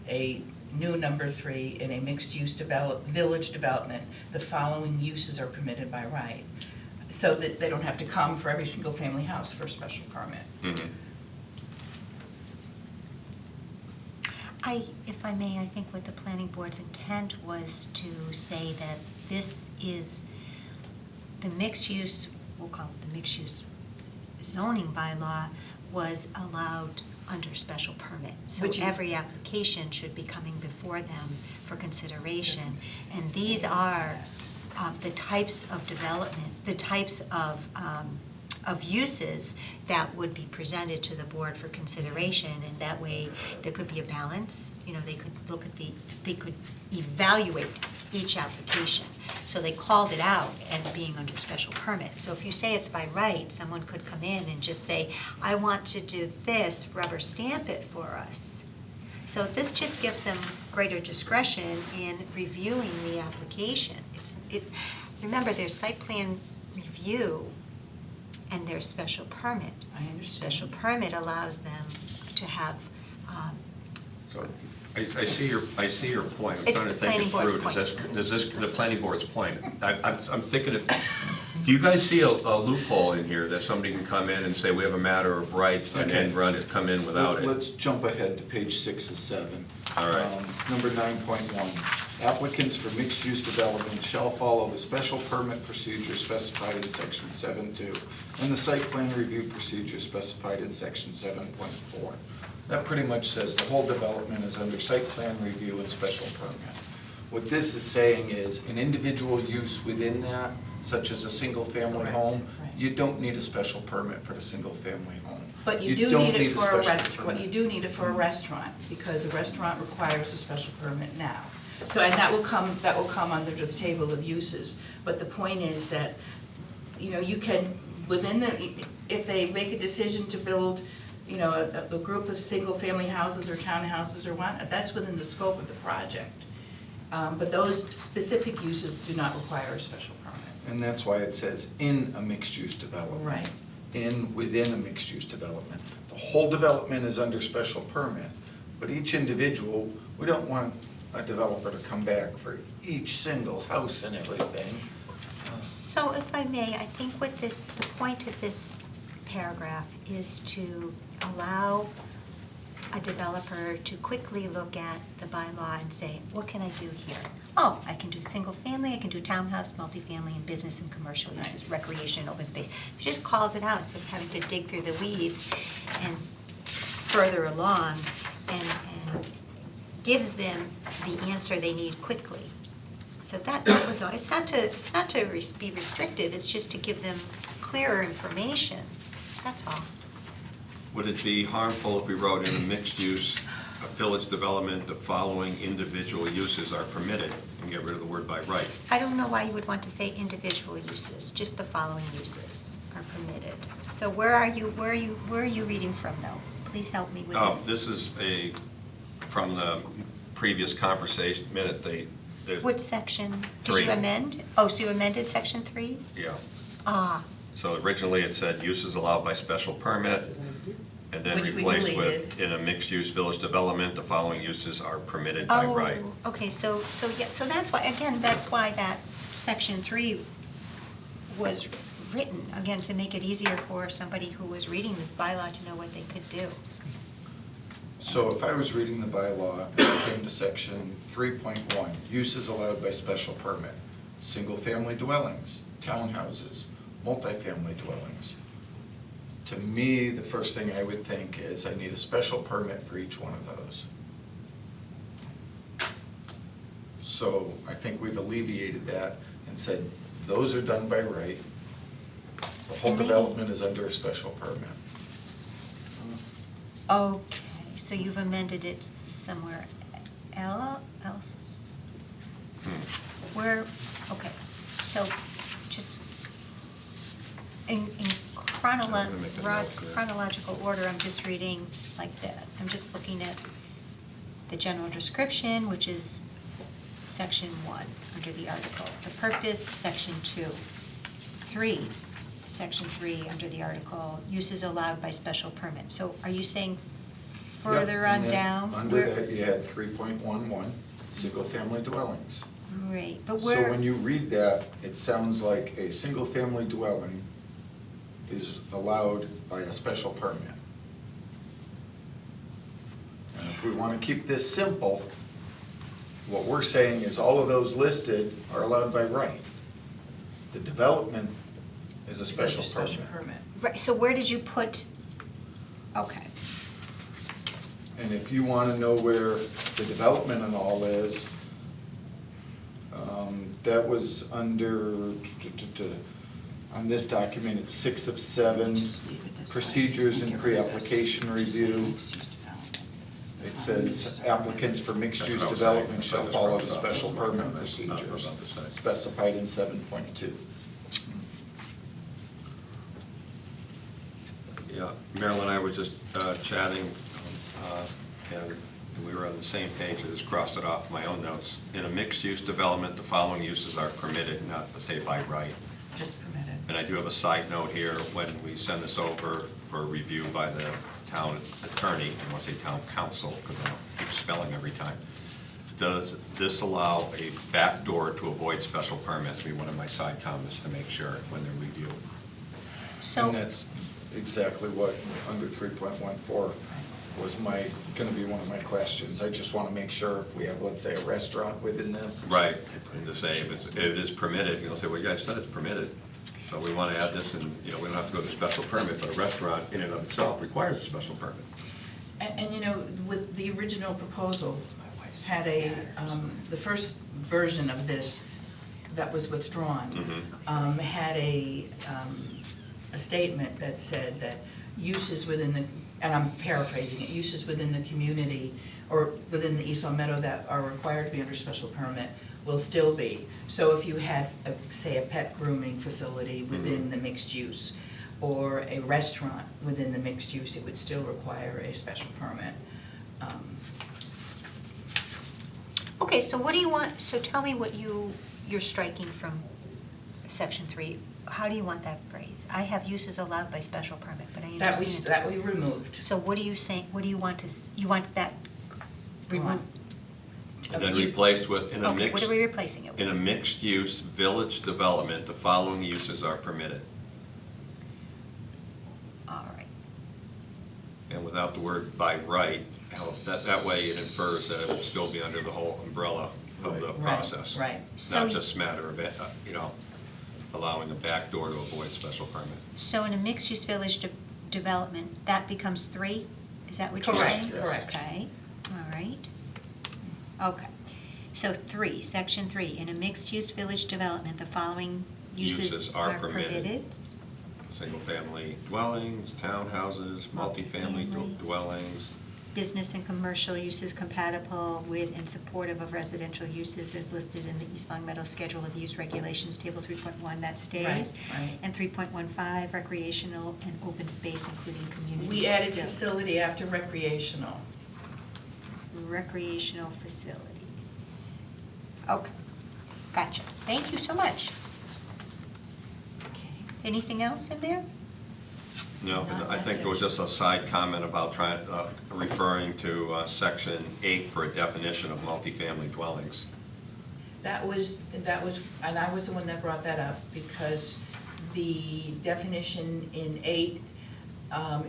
a new number 3 in a mixed-use village development. The following uses are permitted by right, so that they don't have to come for every single-family house for a special permit. Mhm. If I may, I think what the planning board's intent was to say that this is the mixed use, we'll call it the mixed use zoning bylaw, was allowed under special permit. So Which is- every application should be coming before them for consideration. Doesn't And these say are that. the types of development, the types of uses that would be presented to the board for consideration, and that way there could be a balance. They could look at they could evaluate each application. So they called it out as being under special permit. So if you say it's by right, someone could come in and just say, I want to do this, rubber stamp it for us. So this just gives them greater discretion in reviewing the application. Remember, there's site plan review and there's special permit. I understand. Special permit allows them to have, So I see your point. I'm It's trying to the think it planning board's through. point. Does this, the planning board's point? I'm thinking of, do you guys see a loophole in here that somebody can come in and say, we have a matter of right, and then Okay. come in without it? Let's jump ahead to page 6 and 7. All right. Number 9.1, applicants for mixed-use development shall follow the special permit procedure specified in section 7.2 and the site plan review procedure specified in section 7.4. That pretty much says the whole development is under site plan review and special permit. What this is saying is an individual use within that, such as a single-family Correct, home, right. you don't need a special permit for the single-family home. But you do don't need it for a special restaurant, permit. you do need it for a restaurant, because a restaurant requires a special permit now. So, and that will come under the table of uses, but the point is that, you know, you can, within the, if they make a decision to build, you know, a group of single-family houses or townhouses or what, that's within the scope of the project. But those specific uses do not require a special permit. And that's why it says in a mixed-use development. Right. Within a mixed-use development. The whole development is under special permit, but each individual, we don't want a developer to come back for each single house and everything. So if I may, I think what this, the point of this paragraph is to allow a developer to quickly look at the bylaw and say, what can I do here? Oh, I can do single family, I can do townhouse, multifamily, and business and commercial uses, recreation, and open space. It just calls it out instead of having to dig through the weeds and further along and gives them the answer they need quickly. So that was all. It's not to be restrictive, it's just to give them clearer information. That's all. Would it be harmful if we wrote in a mixed-use village development, the following individual uses are permitted, and get rid of the word by right? I don't know why you would want to say individual uses, just the following uses are permitted. So where are you reading from though? Please help me with Oh, this. this is from the previous conversation, What section? Did 3. you amend? Oh, so you amended section 3? Yeah. Ah, So originally it said uses allowed by special permit, and then Which we replaced with, deleted. in a mixed-use village development, the following uses are permitted by right. oh, okay, so that's why, again, that's why that section 3 was written, again, to make it easier for somebody who was reading this bylaw to know what they could do. So if I was reading the bylaw and I came to section 3.1, uses allowed by special permit, single-family dwellings, townhouses, multifamily dwellings. To me, the first thing I would think is I need a special permit for each one of those. So I think we've alleviated that and said, those are done by right. The whole And maybe- development is under a special permit. Okay, so you've amended it somewhere else? Where, okay, so just in I'm gonna make a note there. chronological order, I'm just reading like that. I'm just looking at the general description, which is section 1, under the article. The purpose, section 2. 3, section 3, under the article, uses allowed by special permit. So are you saying further Yep, on and then down? Under where- that, you had 3.11, single-family dwellings. Right, but So where? when you read that, it sounds like a single-family dwelling is allowed by a special permit. And if we want to keep this simple, what we're saying is all of those listed are allowed by right. The development is a It's special under permit. Right, so where did you put, okay. And if you want to know where the development and all is, that was under, on this document, it's 6 of 7, Just leave it this way. procedures and Get rid of this. pre-application Just say review. mixed-use development. It says applicants for mixed-use That's what I was development saying. shall follow the That's what I was special about to- permit about procedures to say. specified in 7.2. Yeah, Marilyn and I were just chatting, and we were on the same page. I just crossed it off my own notes. In a mixed-use development, the following uses are permitted, not to say by right. Just permitted. And I do have a side note here, when we send this over for review by the town attorney, I want to say town council, because I don't keep spelling every time. Does this allow a backdoor to avoid special permits? Be one of my side comments to make sure when they're reviewed. So, And that's exactly what, under 3.14, was gonna be one of my questions. I just wanna make sure if we have, let's say, a restaurant within this. Right, and to say if it is permitted, you'll say, well, you guys said it's permitted. So we want to add this, and, we don't have to go to special permit, but a restaurant in and of itself requires a special permit. And with the original proposal, had the first version of this that was withdrawn, had a statement that said that uses within the, and I'm paraphrasing it, uses within the community or within the East Long Meadow that are required to be under special permit will still be. So if you had, say, a pet grooming facility within the mixed use, or a restaurant within the mixed use, it would still require a special permit. okay, so what do you want, so tell me what you're striking from section 3. How do you want that phrased? I have uses allowed by special permit, but I understand. That we removed. So what are you saying, what do you want to, you want that removed? And then replaced with, Okay, what are we replacing it with? in a mixed-use village development, the following uses are permitted. All right. And without the word by right, that way it infers that it would still be under the whole umbrella of the Right, process. right. So Not just a matter of, allowing a backdoor to avoid special permit. So in a mixed-use village development, that becomes 3? Is that what you're saying? Correct, correct. Okay, all right. Okay, so 3, section 3, in a mixed-use village development, the following uses are permitted. Single-family dwellings, townhouses, multifamily Multifamily. dwellings. Business and commercial uses compatible with and supportive of residential uses as listed in the East Long Meadow Schedule of Use Regulations, Table 3.1, that stays. Right. And 3.15, recreational and open space, including community. We added built. facility after recreational. Recreational facilities. Okay, gotcha. Thank you so much. Okay. Anything else in there? No, No, I think that's there was it. just a side comment about referring to section 8 for a definition of multifamily dwellings. That was, and I was the one that brought that up, because the definition in 8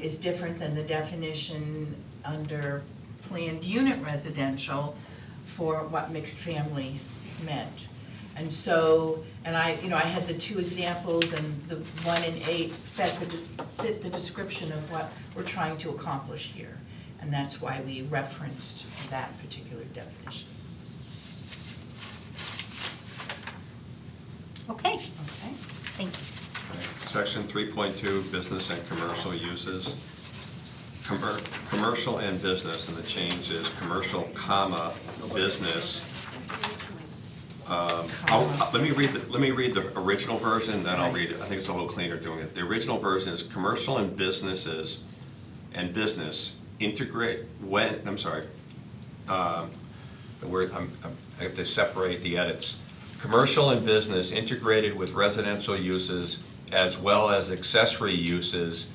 is different than the definition under planned unit residential for what mixed family meant. And so, and I had the 2 examples, and the one in 8 fit the description of what we're trying to accomplish here. And that's why we referenced that particular definition. Okay, Okay? thank you. Section 3.2, business and commercial uses. Commercial and business, and the change is commercial, comma, business. Let me read the original version, then I'll read it. I think it's a little cleaner doing it. The original version is commercial and businesses and business integrate when, I'm sorry, the word, I have to separate the edits. Commercial and business integrated with residential uses as well as accessory uses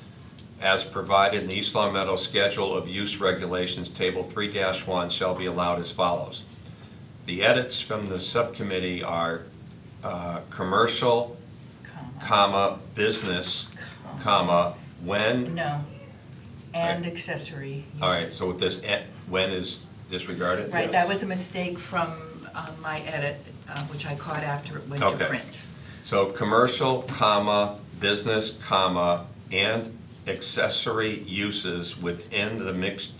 as provided in the East Long Meadow Schedule of Use Regulations, Table 3-1 shall be allowed as follows. The edits from the subcommittee are commercial, comma, business, comma, when. No, and Right. accessory uses. All right, so with this, when is disregarded? Right, Yes. that was a mistake from my edit, which I caught after it went to Okay. print. So commercial, comma, business, comma, and accessory uses within the mixed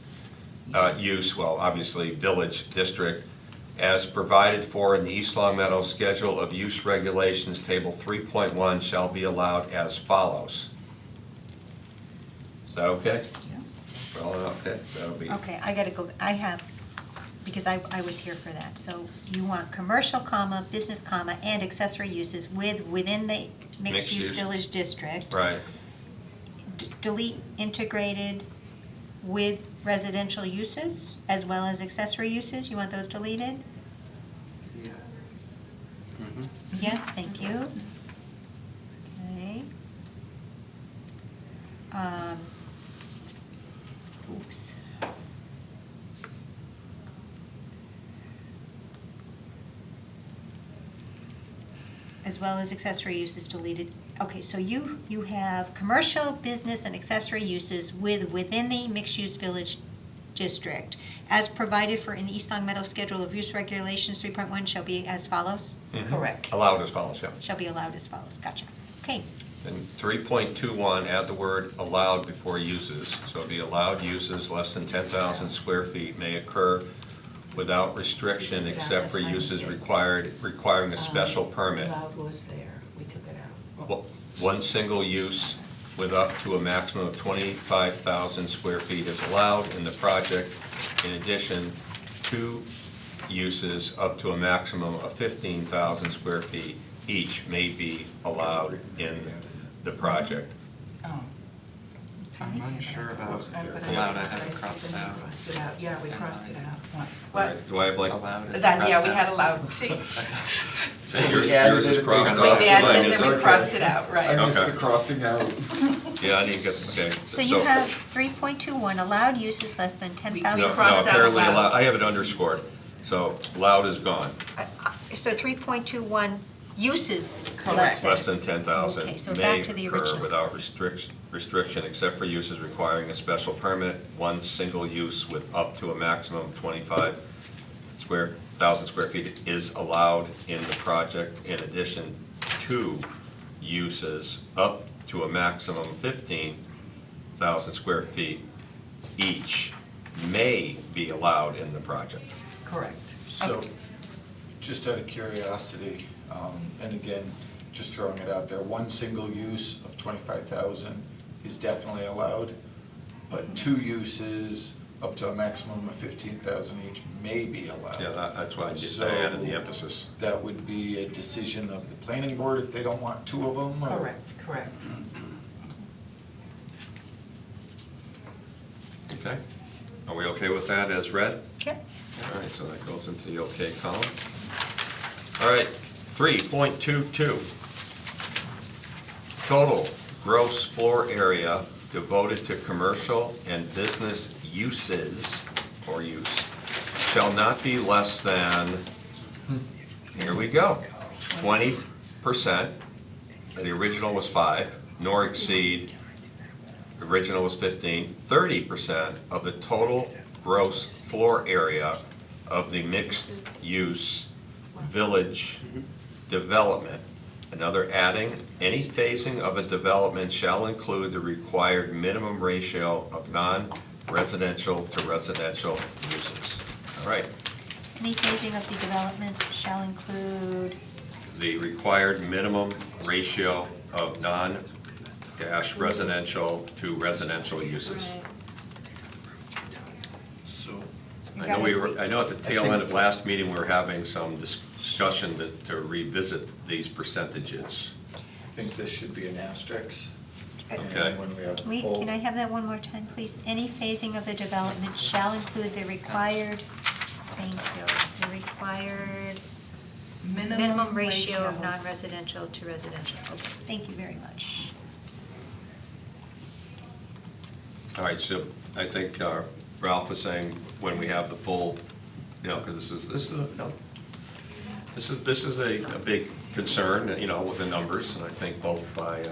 use, well, obviously, village district, as provided for in the East Long Meadow Schedule of Use Regulations, Table 3.1 shall be allowed as follows. Is that okay? Yeah. Well, okay, that'll be. Okay, I gotta go, I have, because I was here for that. So you want commercial, comma, business, comma, and accessory uses within the Mixed mixed-use use. village district. Right, Delete integrated with residential uses as well as accessory uses. You want those deleted? Yes, thank you. Okay. Oops. as well as accessory uses deleted. Okay, so you have commercial, business, and accessory uses within the mixed-use village district, as provided for in the East Long Meadow Schedule of Use Regulations 3.1 shall be as follows? Correct. Allowed as follows, yeah. Shall be allowed as follows, gotcha. Okay, And 3.21, add the word allowed before uses. So the allowed uses less than 10,000 square feet may occur without restriction except for uses requiring a special permit. Allowed was there, we took it out. Well, one single use with up to a maximum of 25,000 square feet is allowed in the project. In addition, two uses up to a maximum of 15,000 square feet each may be allowed in the project. Oh. I'm unsure about I put it allowed, I out. have it crossed out. Crossed it out, yeah, we crossed it out. What? Right, do I have like, Allowed is That, yeah, crossed we out. had allowed, see? yours is crossed We out, added, mine and then we isn't. crossed it out, I right. missed Okay. the crossing out. Yeah, I didn't get, okay. so you have 3.21, allowed uses less than 10,000. No, crossed no, out apparently allowed. allowed, I have it underscored, so allowed is gone. So 3.21, uses Correct. less than. Less than 10,000 Okay, so may back to the occur original. without restriction except for uses requiring a special permit. One single use with up to a maximum of 25,000 square feet is allowed in the project. In addition, two uses up to a maximum of 15,000 square feet each may be allowed in the project. Correct. So, just out of curiosity, and again, just throwing it out there, one single use of 25,000 is definitely allowed, but two uses up to a maximum of 15,000 each may be allowed. Yeah, that's why I So- added the emphasis. That would be a decision of the planning board if they don't want two of them, or? Correct. Okay? Are we okay with that as read? Yep. All right, so that goes into the okay column. All right, 3.22. Total gross floor area devoted to commercial and business uses or use shall not be less than, here we go, 20%, the original was 5, nor exceed, the original was 15, 30% of the total gross floor area of the mixed-use village development. Another adding, any phasing of a development shall include the required minimum ratio of non-residential to residential uses. All right, Any phasing of the development shall include, the required minimum ratio of non-residential to residential uses. So, I know at the tail end of last meeting, we were having some discussion to revisit these percentages. I think this should be an asterisk. Okay. And when we have wait, full. can I have that one more time, please? Any phasing of the development shall include the required, thank you, the required minimum ratio of non-residential to residential. Okay, thank you very much. All right, so I think Ralph was saying when we have the full, because this is a big concern, with the numbers, and I think both by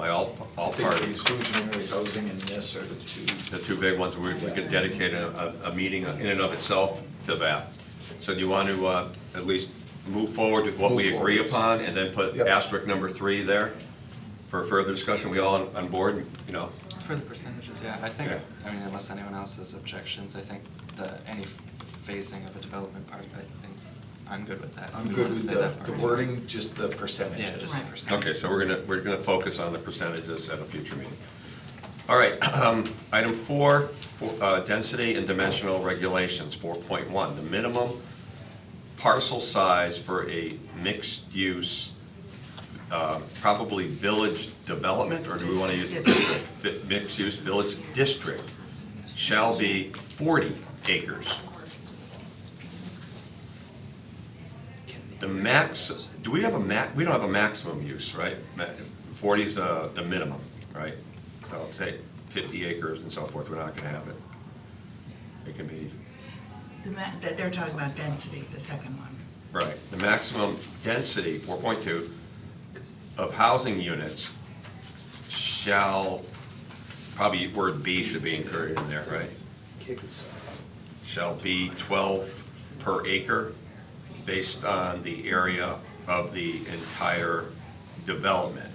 all I think parties. inclusionary housing and this are the two. The two big ones, we could dedicate a meeting in and of itself to that. So do you want to at least move forward with what we Move agree forward. upon, and then put Yep. asterisk number 3 there for further discussion? We all on board, For the percentages, yeah, I think, Yeah. I mean, unless anyone else has objections, I think any phasing of a development part, I think I'm good with that. I'm We good wanna with say that the part. wording, just the percentages. Yeah, just the Right. percentage. Okay, so we're gonna focus on the percentages at a future meeting. All right, item 4, density and dimensional regulations, 4.1. The minimum parcel size for a mixed-use, probably village development, or do we want to use District. mixed-use village district, shall be 40 acres. The max, do we have a we don't have a maximum use, right? 40 is the minimum, right? So say 50 acres and so forth, we're not gonna have it. It can be, They're talking about density, the second one. Right, the maximum density, 4.2, of housing units shall, probably word B should be included in there, right? Shall be 12 per acre based on the area of the entire development.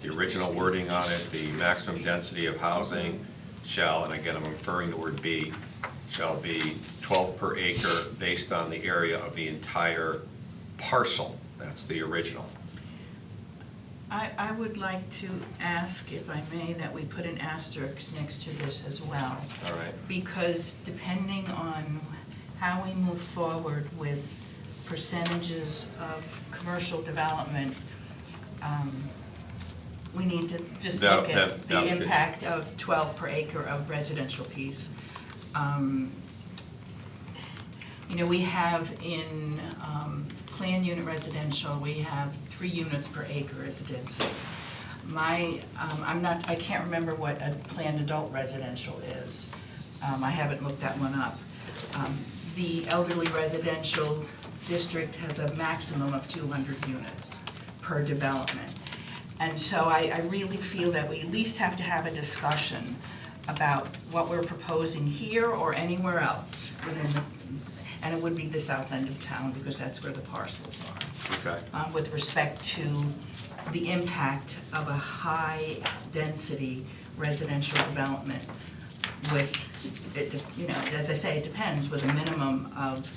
The original wording on it, the maximum density of housing shall, and again, I'm referring to word B, shall be 12 per acre based on the area of the entire parcel. That's the original. I would like to ask, if I may, that we put an asterisk next to this as well. All right. Because depending on how we move forward with percentages of commercial development, we need to just look at the impact of 12 per acre of residential piece. You know, we have in planned unit residential, we have 3 units per acre as a density. I can't remember what a planned adult residential is. I haven't looked that one up. The elderly residential district has a maximum of 200 units per development. And so I really feel that we at least have to have a discussion about what we're proposing here or anywhere else within the, and it would be the south end of town because that's where the parcels are. Okay. With respect to the impact of a high-density residential development with, it, you know, as I say, it depends, with a minimum of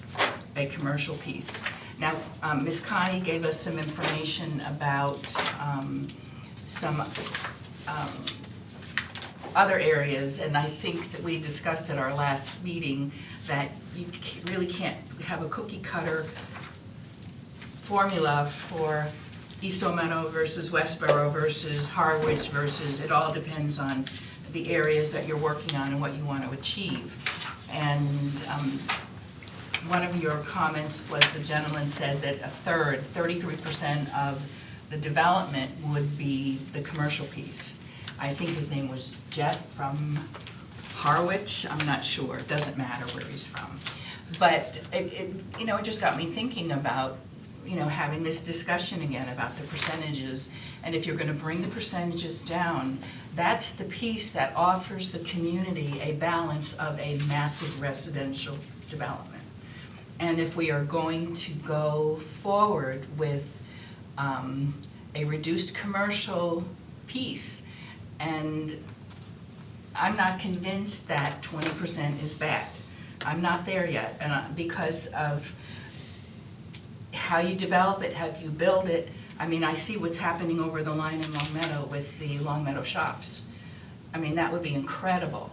a commercial piece. Now, Ms. Connie gave us some information about some other areas, and I think that we discussed at our last meeting that you really can't have a cookie cutter formula for East Meadow versus Westboro versus Harwich versus, it all depends on the areas that you're working on and what you want to achieve. And one of your comments was the gentleman said that 33% of the development would be the commercial piece. I think his name was Jeff from Harwich, I'm not sure, it doesn't matter where he's from. But it you know, it just got me thinking about, you know, having this discussion again about the percentages. And if you're gonna bring the percentages down, that's the piece that offers the community a balance of a massive residential development. And if we are going to go forward with a reduced commercial piece, and I'm not convinced that 20% is bad. I'm not there yet, and because of how you develop it, how you build it. I mean, I see what's happening over the line in Long Meadow with the Long Meadow shops. I mean, that would be incredible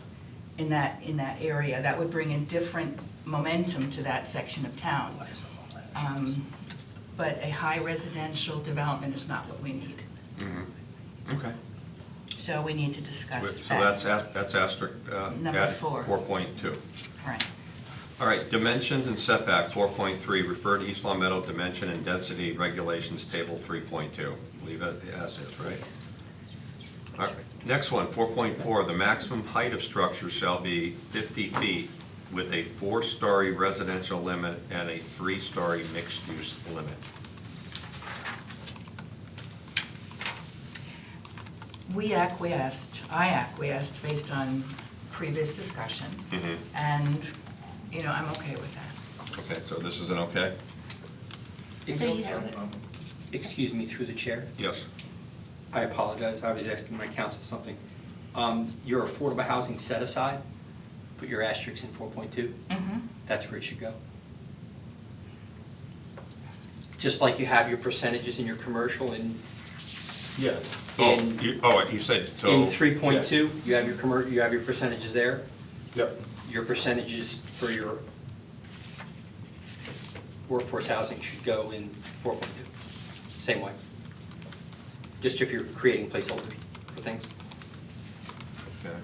in that area. That would bring a different momentum to that section of town. But a high residential development is not what we need. Mm-hmm. Okay. So we need to discuss So that. that's asterisk, Number at 4. 4.2. Right. All right, dimensions and setbacks, 4.3, refer to East Long Meadow dimension and density regulations, table 3.2. Leave it as is, right? All right, next one, 4.4, the maximum height of structure shall be 50 feet with a 4-story residential limit and a 3-story mixed-use limit. I acquiesced based on previous discussion, and, you know, I'm okay with that. Okay, so this is an okay? Excuse me, through the chair. Yes. I apologize, I was asking my counsel something. Your affordable housing set aside, put your asterisks in 4.2. That's where it should go. Just like you have your percentages in your commercial in Yeah. You said so. in 3.2, you have your percentages there. Yep. Your percentages for your workforce housing should go in 4.2. Same way. Just if you're creating placeholders for things. Okay.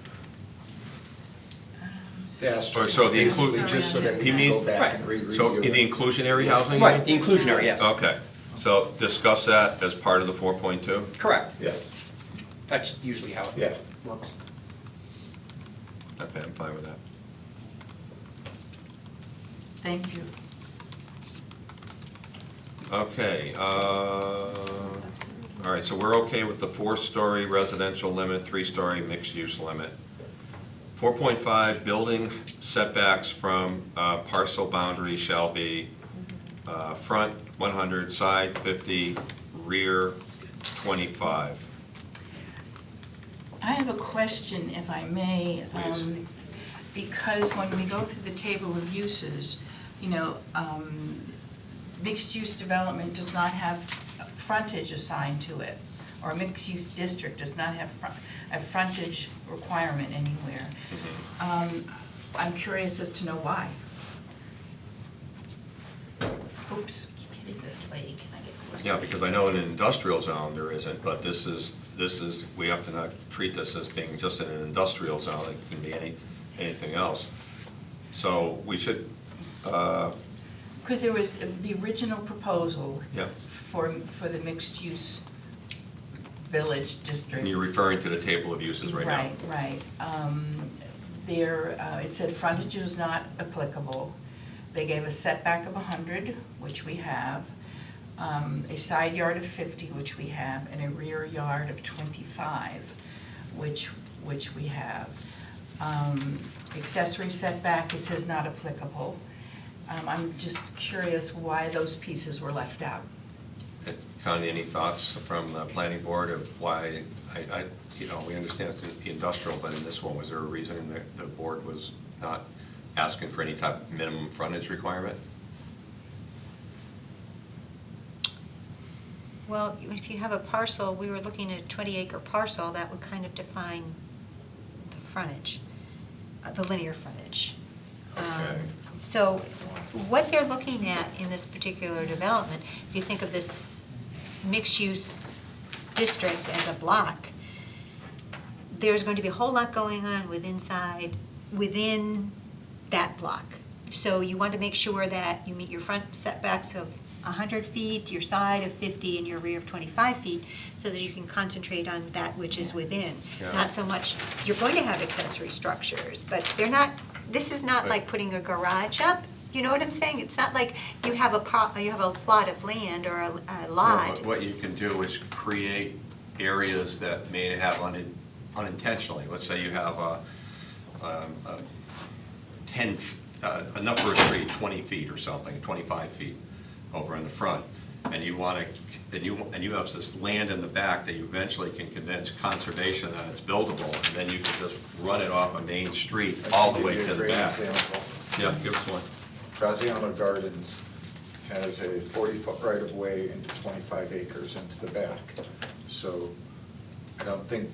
So the basically inclu- just so that we You can mean- go back and right. re-review So it. the inclusionary housing? Right, the inclusionary, yes. Okay, so discuss that as part of the 4.2? Correct. Yes, That's usually how Yeah. it works. Okay, I'm fine with that. Thank you. Okay, all right, so we're okay with the 4-story residential limit, 3-story mixed-use limit. 4.5, building setbacks from parcel boundary shall be front 100, side 50, rear 25. I have a question, if I may. Please. Because when we go through the table of uses, you know, mixed-use development does not have frontage assigned to it, or a mixed-use district does not have a frontage requirement anywhere. I'm curious as to know why. Oops, I keep hitting this leg. Can I get closer? Yeah, because I know in an industrial zone there isn't, but this is, we have to not treat this as being just in an industrial zone, it can be anything else. So we should, Because there was the original proposal yeah, for the mixed-use village district. and you're referring to the table of uses right now. Right. There, it said frontage was not applicable. They gave a setback of 100, which we have, a side yard of 50, which we have, and a rear yard of 25, which we have. Accessory setback, it says not applicable. I'm just curious why those pieces were left out. Connie, any thoughts from the planning board of why, you know, we understand it's the industrial, but in this one, was there a reason that the board was not asking for any type of minimum frontage requirement? Well, if you have a parcel, we were looking at a 20-acre parcel, that would kind of define the frontage, the linear frontage. Okay. So what they're looking at in this particular development, if you think of this mixed-use district as a block, there's going to be a whole lot going on within that block. So you want to make sure that you meet your front setbacks of 100 feet, your side of 50, and your rear of 25 feet, so that you can concentrate on that which is within. Yeah. Not so much, you're going to have accessory structures, but they're not, this is not like putting a garage up. You know what I'm saying? It's not like you have a plot of land or a No, lot. but what you can do is create areas that may have unintentionally, let's say you have a number of street, 20 feet or something, 25 feet over in the front, and you want to, and you have this land in the back that you eventually can convince conservation that it's buildable, and then you can just run it off a main street all the way to the back. I'll give you a great example. Yeah, give us one. Graziano Gardens has a 40-foot right-of-way into 25 acres into the back. So I don't think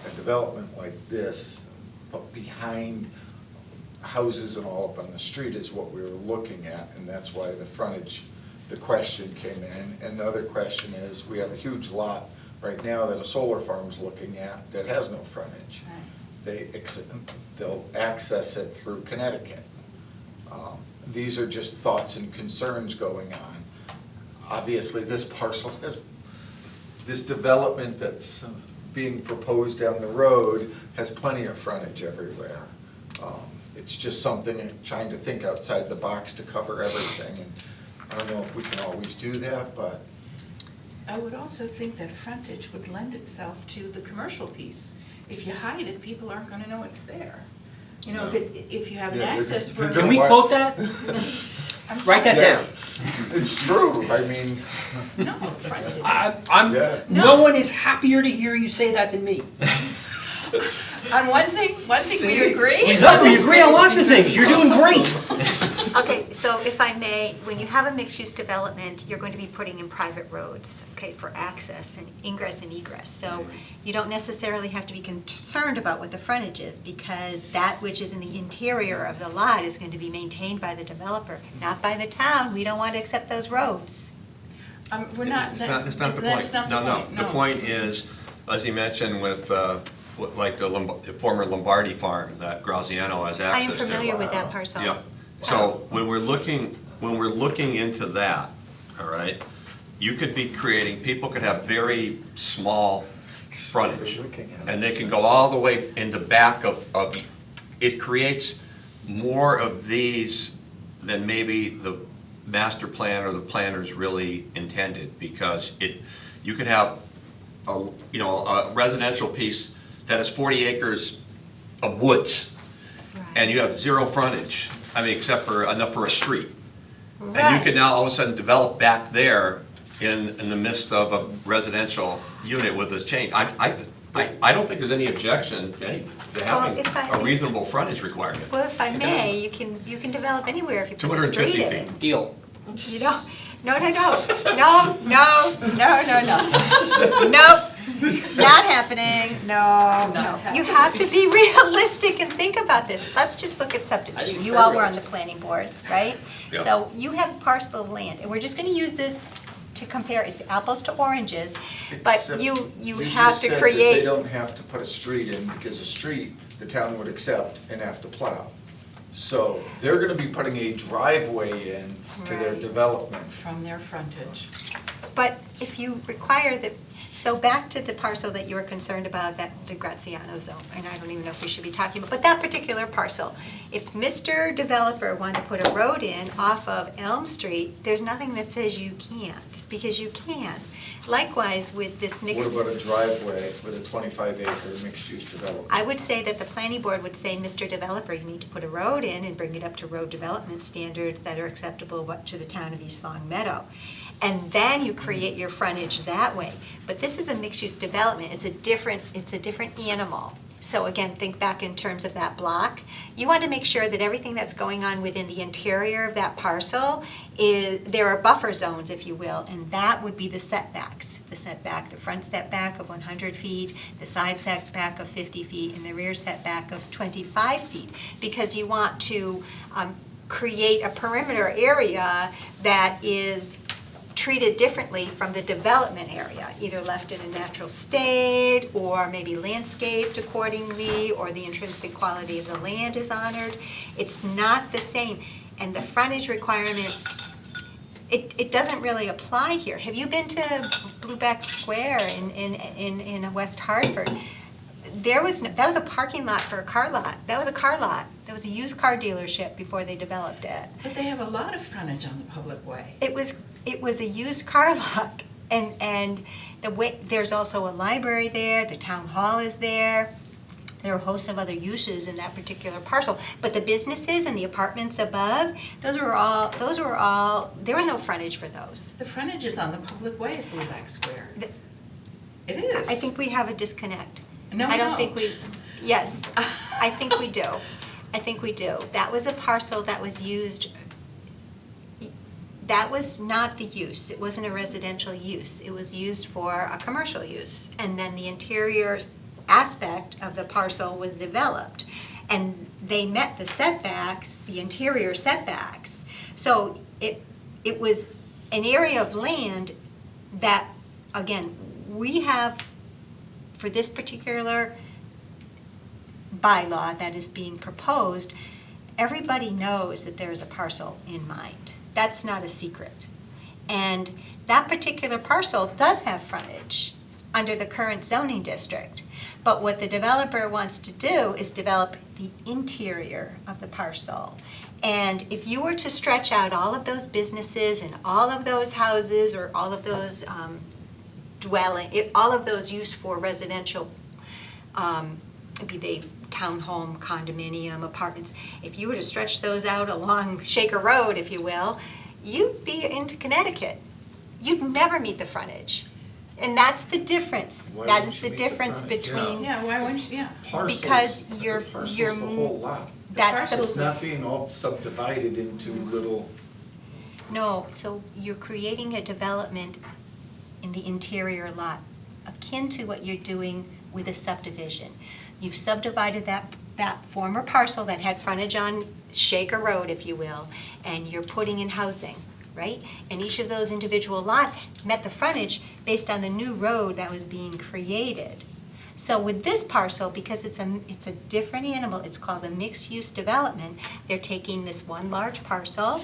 a development like this, but behind houses and all up on the street is what we were looking at, and that's why the frontage, the question came in. And the other question is, we have a huge lot right now that a solar farm's looking at that has no frontage. They'll access it through Connecticut. These are just thoughts and concerns going on. Obviously, this parcel has, this development that's being proposed down the road has plenty of frontage everywhere. It's just something, trying to think outside the box to cover everything, and I don't know if we can always do that, but. I would also think that frontage would lend itself to the commercial piece. If you hide it, people aren't gonna know it's there. You know, if you have an Yeah, they're access gonna- road. they're Can we Why- quote that? I'm sorry. Write that down. Yes, it's true, I mean, No, frontage. I'm, Yeah. no one is happier to hear you say that than me. On one thing we See? agree. No, we agree on lots of things, you're doing great. Okay, so if I may, when you have a mixed-use development, you're going to be putting in private roads, okay, for access and ingress and egress. So you don't necessarily have to be concerned about what the frontage is, because that which is in the interior of the lot is going to be maintained by the developer, not by the town. We don't want to accept those roads. We're not. It's not the point. That's not the point, No, the point is, as you mentioned with, like the former Lombardi farm that Graziano has I am access to. familiar with that parcel. Yeah, so when we're looking into that, all right, you could be creating, people could have very small frontage, and they can go all the way in the back of, it creates more of these than maybe master plan or the planners really intended, because you could have a residential piece that has 40 acres of woods, and you have zero frontage, except for enough for a street. And you Right. can now all of a sudden develop back there in the midst of a residential unit with this change. I don't think there's any objection to having if I- a reasonable frontage requirement. Well, if I may, you can develop anywhere if you put a street 250 in. feet. Deal. You know, no. Nope, not happening, no. You have to be realistic and think about this. Let's just look at subdivision. You all were on the planning board, right? Yeah. So you have a parcel of land, and we're just gonna use this to compare, it's apples to oranges, but Except you we have just to said that create. they don't have to put a street in, because a street, the town would accept and have to plow. So they're gonna be putting a driveway in to their Right. development. From their frontage. But if you require the, so back to the parcel that you were concerned about, that the Graziano zone, and I don't even know if we should be talking about, but that particular parcel. If Mr. Developer wanted to put a road in off of Elm Street, there's nothing that says you can't, because you can. Likewise with this What mixed. about a driveway with a 25-acre mixed-use development? I would say that the planning board would say, Mr. Developer, you need to put a road in and bring it up to road development standards that are acceptable to the town of East Long Meadow. And then you create your frontage that way. But this is a mixed-use development, it's a different animal. So again, think back in terms of that block. You want to make sure that everything that's going on within the interior of that parcel there are buffer zones, if you will, and that would be the setbacks. The front setback of 100 feet, the side setback of 50 feet, and the rear setback of 25 feet. Because you want to create a perimeter area that is treated differently from the development area, either left in a natural state, or maybe landscaped accordingly, or the intrinsic quality of the land is honored. It's not the same. And the frontage requirements, it doesn't really apply here. Have you been to Blueback Square in West Hartford? That was a parking lot for a car lot. That was a car lot. That was a used car dealership before they developed it. But they have a lot of frontage on the public way. It was a used car lot, and there's also a library there, the town hall is there. There are a host of other uses in that particular parcel, but the businesses and the apartments above, those were all, there was no frontage for those. The frontage is on the public way at Blueback Square. The- It is. I think we have a disconnect. No, I we don't think don't. yes, I think we do. I think we do. That was a parcel that was used, that was not the use. It wasn't a residential use. It was used for a commercial use. And then the interior aspect of the parcel was developed. And they met the setbacks, the interior setbacks. So it was an area of land that, again, we have, for this particular bylaw that is being proposed, everybody knows that there is a parcel in mind. That's not a secret. And that particular parcel does have frontage under the current zoning district. But what the developer wants to do is develop the interior of the parcel. And if you were to stretch out all of those businesses and all of those houses, or all of those all of those used for residential, be they townhome, condominium, apartments, if you were to stretch those out along Shaker Road, if you will, you'd be into Connecticut. You'd never meet the frontage. And that's the difference. Why That wouldn't is you the meet the difference frontage? between, Yeah, why wouldn't you, yeah. Parcels, because the you're parcel's the whole lot. that's the. It's not being all subdivided into little, No, so you're creating a development in the interior lot, akin to what you're doing with a subdivision. You've subdivided that former parcel that had frontage on Shaker Road, if you will, and you're putting in housing, right? And each of those individual lots met the frontage based on the new road that was being created. So with this parcel, because it's a different animal, it's called a mixed-use development, they're taking this one large parcel,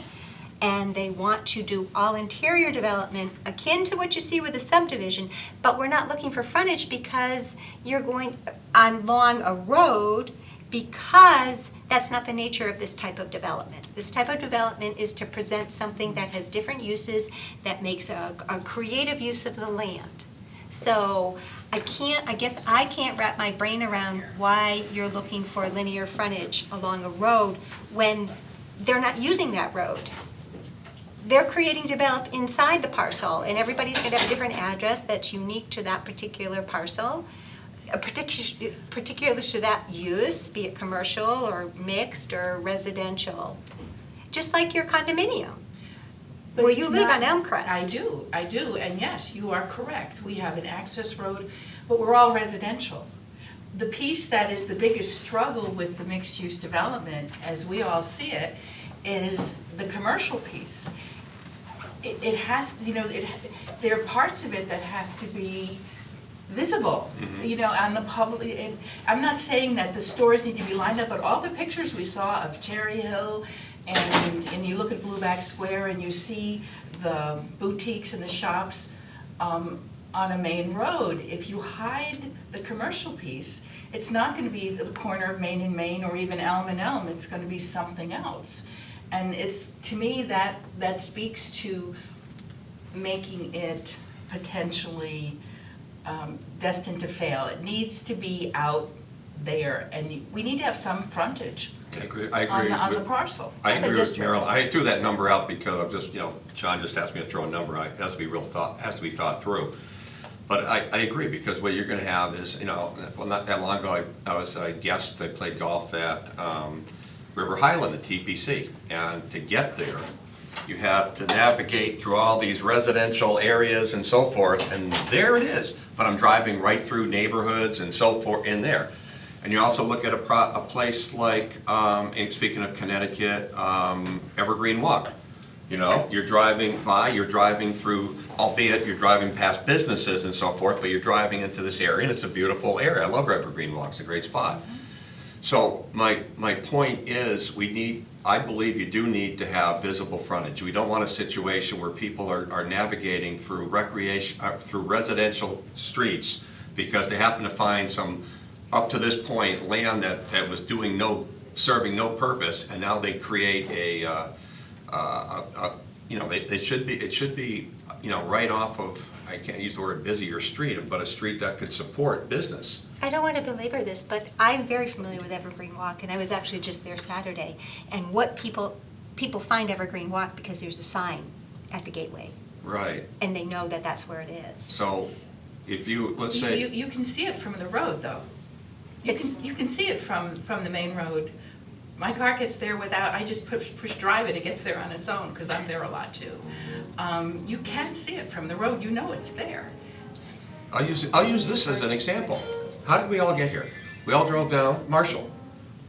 and they want to do all interior development akin to what you see with a subdivision, but we're not looking for frontage because you're going along a road because that's not the nature of this type of development. This type of development is to present something that has different uses, that makes a creative use of the land. So I guess I can't wrap my brain around why you're looking for linear frontage along a road when they're not using that road. They're creating develop inside the parcel, and everybody's gonna have a different address that's unique to that particular parcel, particular to that use, be it commercial or mixed or residential. Just like your condominium, But where it's you live not- on Elmcrest. I do, and yes, you are correct. We have an access road, but we're all residential. The piece that is the biggest struggle with the mixed-use development, as we all see it, is the commercial piece. It has, there are parts of it that have to be visible, on the public. I'm not saying that the stores need to be lined up, but all the pictures we saw of Cherry Hill, and you look at Blueback Square and you see the boutiques and the shops on a main road. If you hide the commercial piece, it's not going to be the corner of Main and Main or even Elm and Elm. It's going to be something else. And it's, to me, that speaks to making it potentially destined to fail. It needs to be out there, and we need to have some frontage I agree. on the parcel. I the agree with district. Marilyn. I threw that number out because I'm just, John just asked me to throw a number out. It has to be has to be thought through. But I agree, because what you're gonna have is, well, not that long ago, I was a guest, I played golf at River Highland at TPC. And to get there, you have to navigate through all these residential areas and so forth, and there it is. But I'm driving right through neighborhoods and so forth in there. And you also look at a place like, and speaking of Connecticut, Evergreen Walk. You're driving by, you're driving through, albeit you're driving past businesses and so forth, but you're driving into this area, and it's a beautiful area. I love Evergreen Walk, it's a great spot. So my point is, I believe you do need to have visible frontage. We don't want a situation where people are navigating through through residential streets because they happen to find some, up to this point, land that was serving no purpose, and now they create it should be, right off of, I can't use the word busier street, but a street that could support business. I don't want to belabor this, but I'm very familiar with Evergreen Walk, and I was actually just there Saturday. And what people find Evergreen Walk because there's a sign at the gateway, Right. and they know that that's where it is. So if let's say. You can see it from the road, though. You can see it from the main road. My car gets there without, I just push drive it, it gets there on its own, because I'm there a lot too. You can see it from the road, you know it's there. I'll use this as an example. How did we all get here? We all drove down Marshall.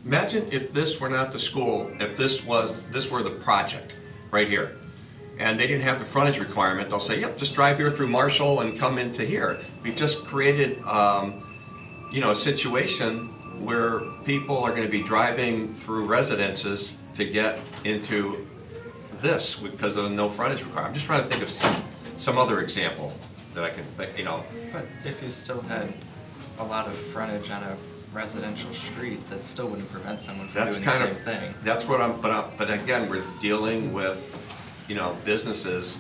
Imagine if this were not the school, if this were the project right here, and they didn't have the frontage requirement. They'll say, yep, just drive here through Marshall and come into here. We've just created, a situation where people are going to be driving through residences to get into this because of no frontage requirement. I'm just trying to think of some other example that I can think, But if you still had a lot of frontage on a residential street, that still wouldn't prevent someone from That's doing the kind same of, thing. that's what but again, we're dealing with, businesses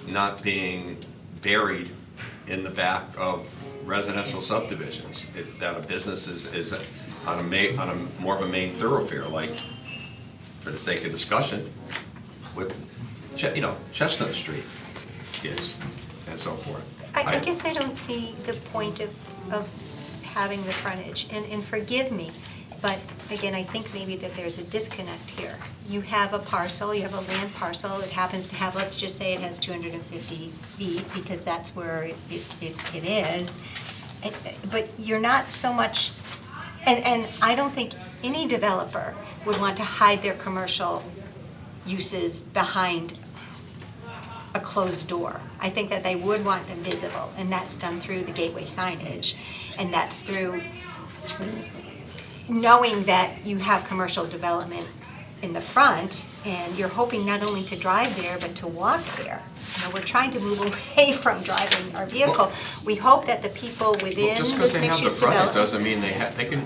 not being buried in the back of residential subdivisions. That a business is on a more of a main thoroughfare, like, for the sake of discussion, with, Chestnut Street is, and so forth. I guess I don't see the point of having the frontage, and forgive me, but again, I think maybe that there's a disconnect here. You have a parcel, you have a land parcel, it happens to have, let's just say it has 250 feet, because that's where it is. But you're not so much, and I don't think any developer would want to hide their commercial uses behind a closed door. I think that they would want them visible, and that's done through the gateway signage, and that's through knowing that you have commercial development in the front, and you're hoping not only to drive there, but to walk there. You know, we're trying to move away from driving our vehicle. We hope that the people Well, within just because this they have the mixed-use frontage development. doesn't mean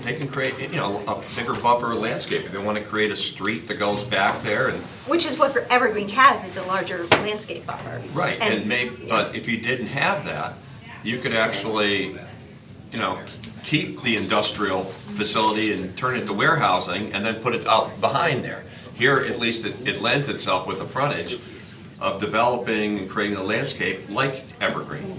they can create, you know, a bigger buffer landscape. If they want to create a street that goes back there and, Which is what Evergreen has, is a larger landscape buffer. right, and maybe, but if you didn't have that, you could actually, you know, keep the industrial facility and turn it to warehousing and then put it out behind there. Here, at least it lends itself with the frontage of developing and creating a landscape like Evergreen.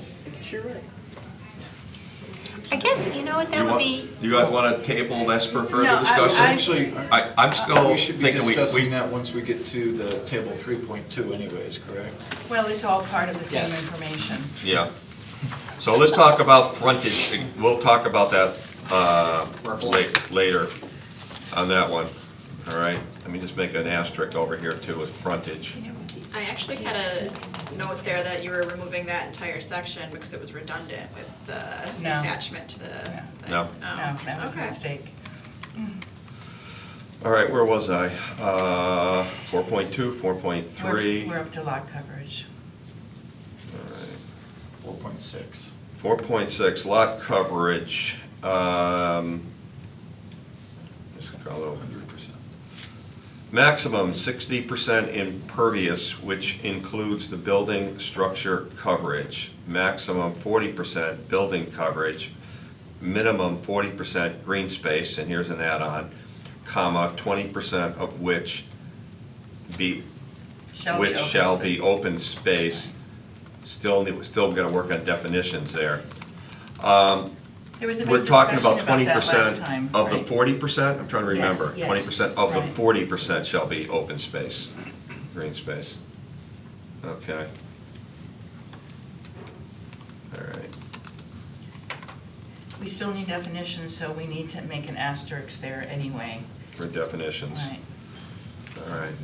I guess, you know what, that You would want- be, You guys want to table this for further No, discussion? Actually, I'm still we should be thinking discussing that once we get to the table 3.2 anyways, correct? Well, it's all part of the same Yes. information. Yeah. So let's talk about frontage. We'll talk about that later on that one. All right? Let me just make an asterisk over here too with frontage. I actually had a note there that you were removing that entire section because it was redundant with the No. attachment to the thing. No. Oh, No, that was a okay. mistake. All right, where was I? 4.2, 4.3. We're up to lot coverage. All right. 4.6. 4.6, lot coverage. Just draw a little. 100%. Maximum 60% impervious, which includes the building structure coverage. Maximum 40% building coverage. Minimum 40% green space, and here's an add-on, comma, 20% of which shall be open space. Still gonna work on definitions there. There was a We're big talking discussion about about that last 20% time. of the right? 40%, I'm trying to Yes, remember. yes, 20% of the right. 40% shall be open space, green space. Okay. All right. We still need definitions, so we need to make an asterisk there anyway. For definitions. Right. All right.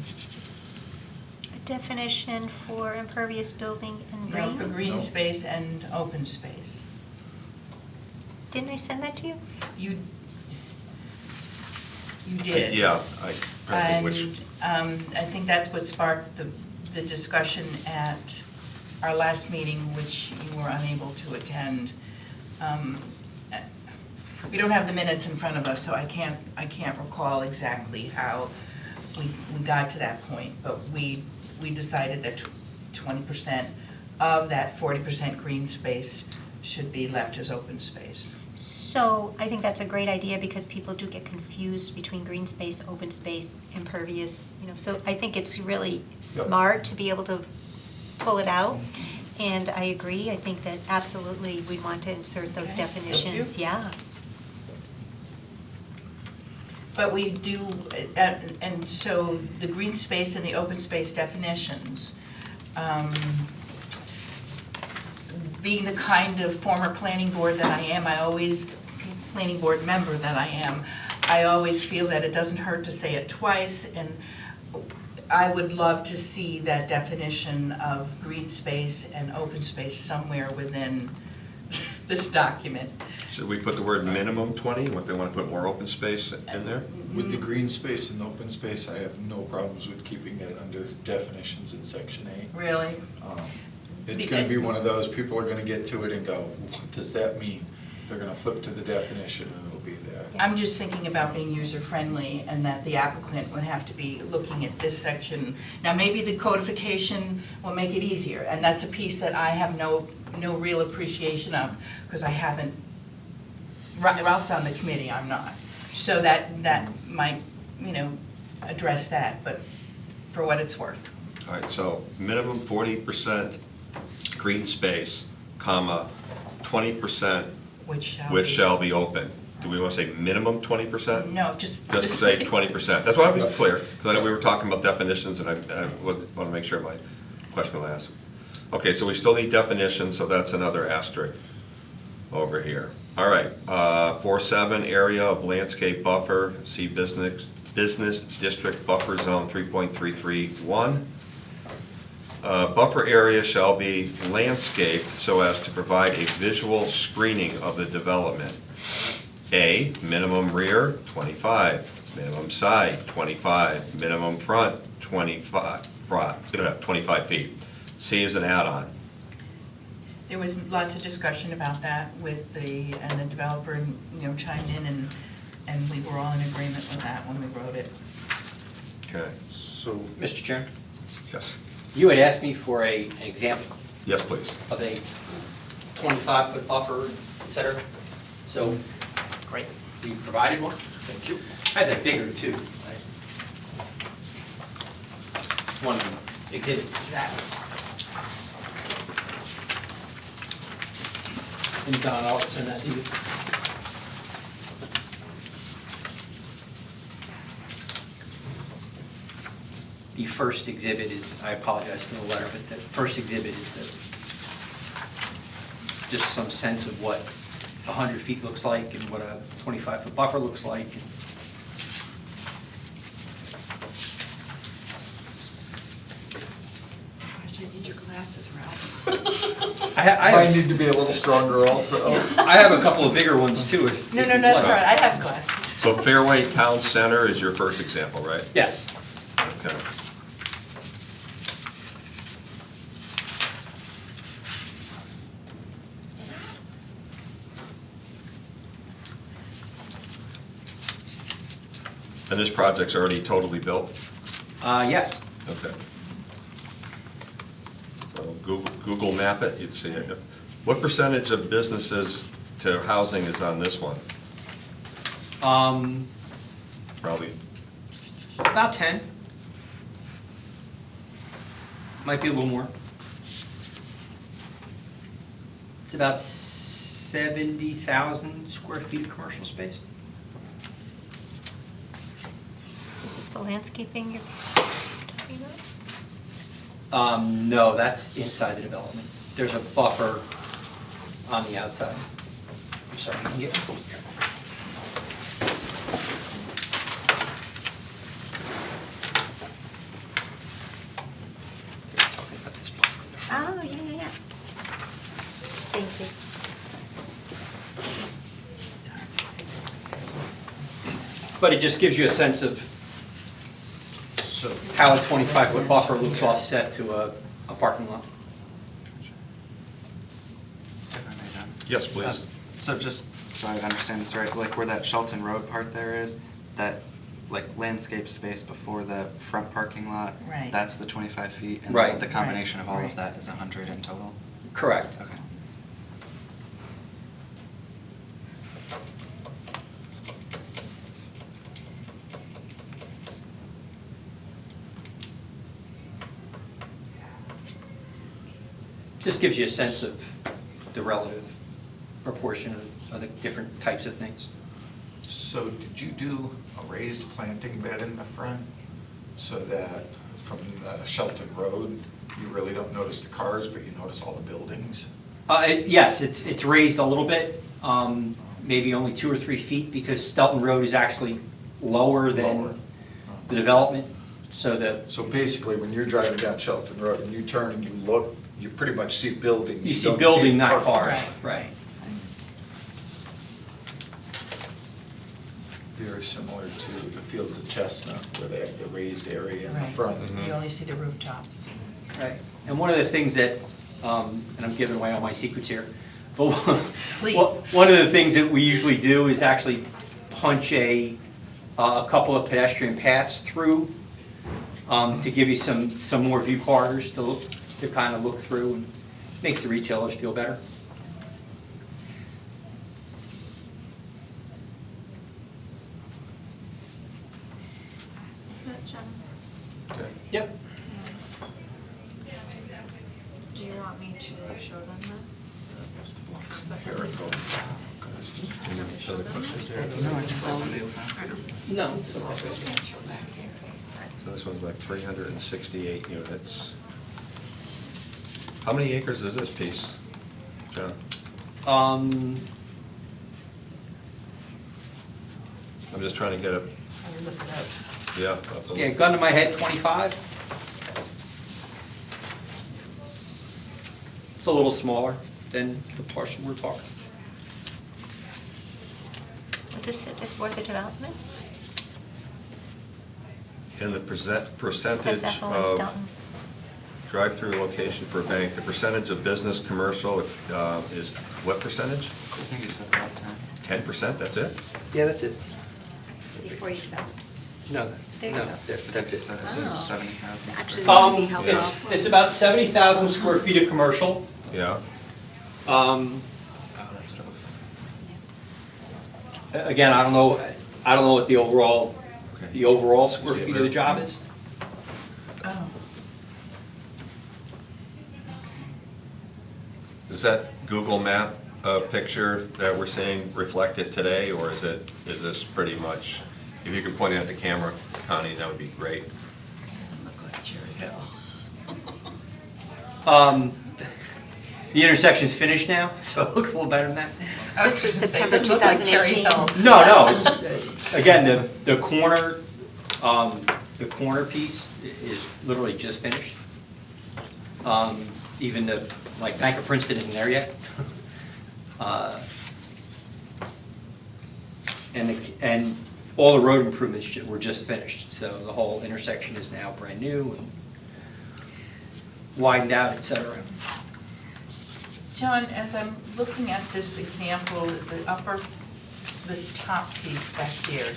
a definition for impervious building and No, green? for green No. space and open space. Didn't I send that to you? You did. Yeah, I think which, And I think that's what sparked the discussion at our last meeting, which you were unable to attend. We don't have the minutes in front of us, so I can't recall exactly how we got to that point, but we decided that 20% of that 40% green space should be left as open space. So I think that's a great idea because people do get confused between green space, open space, impervious, you know, so I think it's really smart to be able to pull it out. And I agree, I think that absolutely we want to insert those Okay, thank you. definitions, yeah. But we do, and so the green space and the open space definitions, being the kind of former planning board that I am, planning board member that I am, I always feel that it doesn't hurt to say it twice, and I would love to see that definition of green space and open space somewhere within this document. should we put the word minimum 20, what they want to put more open space in there? With the green space and open space, I have no problems with keeping that under definitions in section 8. Really? It's gonna be one of those, people are gonna get to it and go, what does that mean? They're gonna flip to the definition and it'll be there. I'm just thinking about being user-friendly and that the applicant would have to be looking at this section. Now, maybe the codification will make it easier, and that's a piece that I have no real appreciation of, because I haven't, or else on the committee, I'm not. So that might, address that, but for what it's worth. All right, so minimum 40% green space, comma, 20% which shall be open. Do we want to say minimum 20%? No, just. Just say 20%. That's why I was clear, because I know we were talking about definitions, and I want to make sure my question was asked. Okay, so we still need definitions, so that's another asterisk over here. All right, 4.7, area of landscape buffer, see business district buffer zone 3.331. Buffer area shall be landscaped so as to provide a visual screening of the development. A, minimum rear, 25. Minimum side, 25, minimum front, 25 feet. C is an add-on. There was lots of discussion about that with and the developer, chimed in and we were all in agreement with that when we wrote it. Okay, So, Mr. Chairman, yes. you had asked me for an example Yes, please. of a 25-foot buffer, et cetera. So, great, we provided one. Thank you. I had that bigger too. One of the exhibits to that. And Don, I'll send that to you. The first exhibit is, I apologize for the letter, but the first exhibit is just some sense of what 100 feet looks like and what a 25-foot buffer looks like. Gosh, I need your glasses, Ralph. I might have, need to be a little stronger also. I have a couple of bigger ones too. if No, you'd that's like. all right, I have glasses. So Fairway Town Center is your first example, right? Yes. Okay. And this project's already totally built? Yes. Okay. So Google map it, you'd see it. What percentage of businesses to housing is on this one? Probably, About 10. Might be a little more. It's about 70,000 square feet of commercial space. Is this the landscaping you're talking about? No, that's inside the development. There's a buffer on the outside. I'm sorry, you can get it. Oh, yeah. Thank you. But it just gives you a sense of So, how a 25-foot buffer looks offset to a parking lot. If I may, John. yes, please. So just so I understand this right, like where that Shelton Road part there is, that like landscape space before the front parking lot? Right. That's the 25 feet? And Right. the combination of all Right. of that is 100 in total? Correct. Okay. Just gives you a sense of the relative proportion of the different types of things. so did you do a raised planting bed in the front so that from the Shelton Road, you really don't notice the cars, but you notice all the buildings? Yes, it's raised a little bit, maybe only 2 or 3 feet, because Stelton Road is actually lower Lower. than the development, so So basically, when you're driving down Shelton Road and you turn and you look, you pretty much see buildings. you see don't building, not parking. cars, right? Very similar to the Fields of Chestnut, where they have the raised area in the Right. front. You only see the rooftops. Right. And one of the things that, and I'm giving away all my secrets here, but Please. one of the things that we usually do is actually punch a couple of pedestrian paths through to give you some more view corridors to kind of look through, and makes the retailers feel better. Isn't it, Jen? Okay. Yep. Do you want me to show them this? There it goes. No, I think all of it's not. No. So this one's like 368 units. How many acres is this piece, John? I'm just trying to get a, I would look it up. yeah. up the- Yeah, gun to my head, 25. It's a little smaller than the parcel we're talking. Would this sit before the development? In the percentage Has Ethel and of Stelton? drive-through location for a bank, the percentage of business commercial is what percentage? I think he said about 10. 10%, that's it? Yeah, that's it. Before you developed. No, There you no, go. that's He it. said it Oh. was 70,000 Actually, square that would be helpful. It's about 70,000 square feet of commercial. Yeah. Oh, that's what it looks like. Again, I don't know what the overall square See it, feet of the Mary? job is. Oh, Does that Google Map picture that we're seeing reflect it today, or is this pretty much, if you could point it at the camera, Connie, that would be great. doesn't look like Cherry Hill. The intersection's finished now, so it looks a little better than that. I This was gonna say, it September doesn't look like Cherry 2018. Hill. No, it's, again, the corner piece is literally just finished. Even Bank of Princeton isn't there yet. And all the road improvements were just finished, so the whole intersection is now brand new and widened out, et cetera. John, as I'm looking at this example, this top piece back here,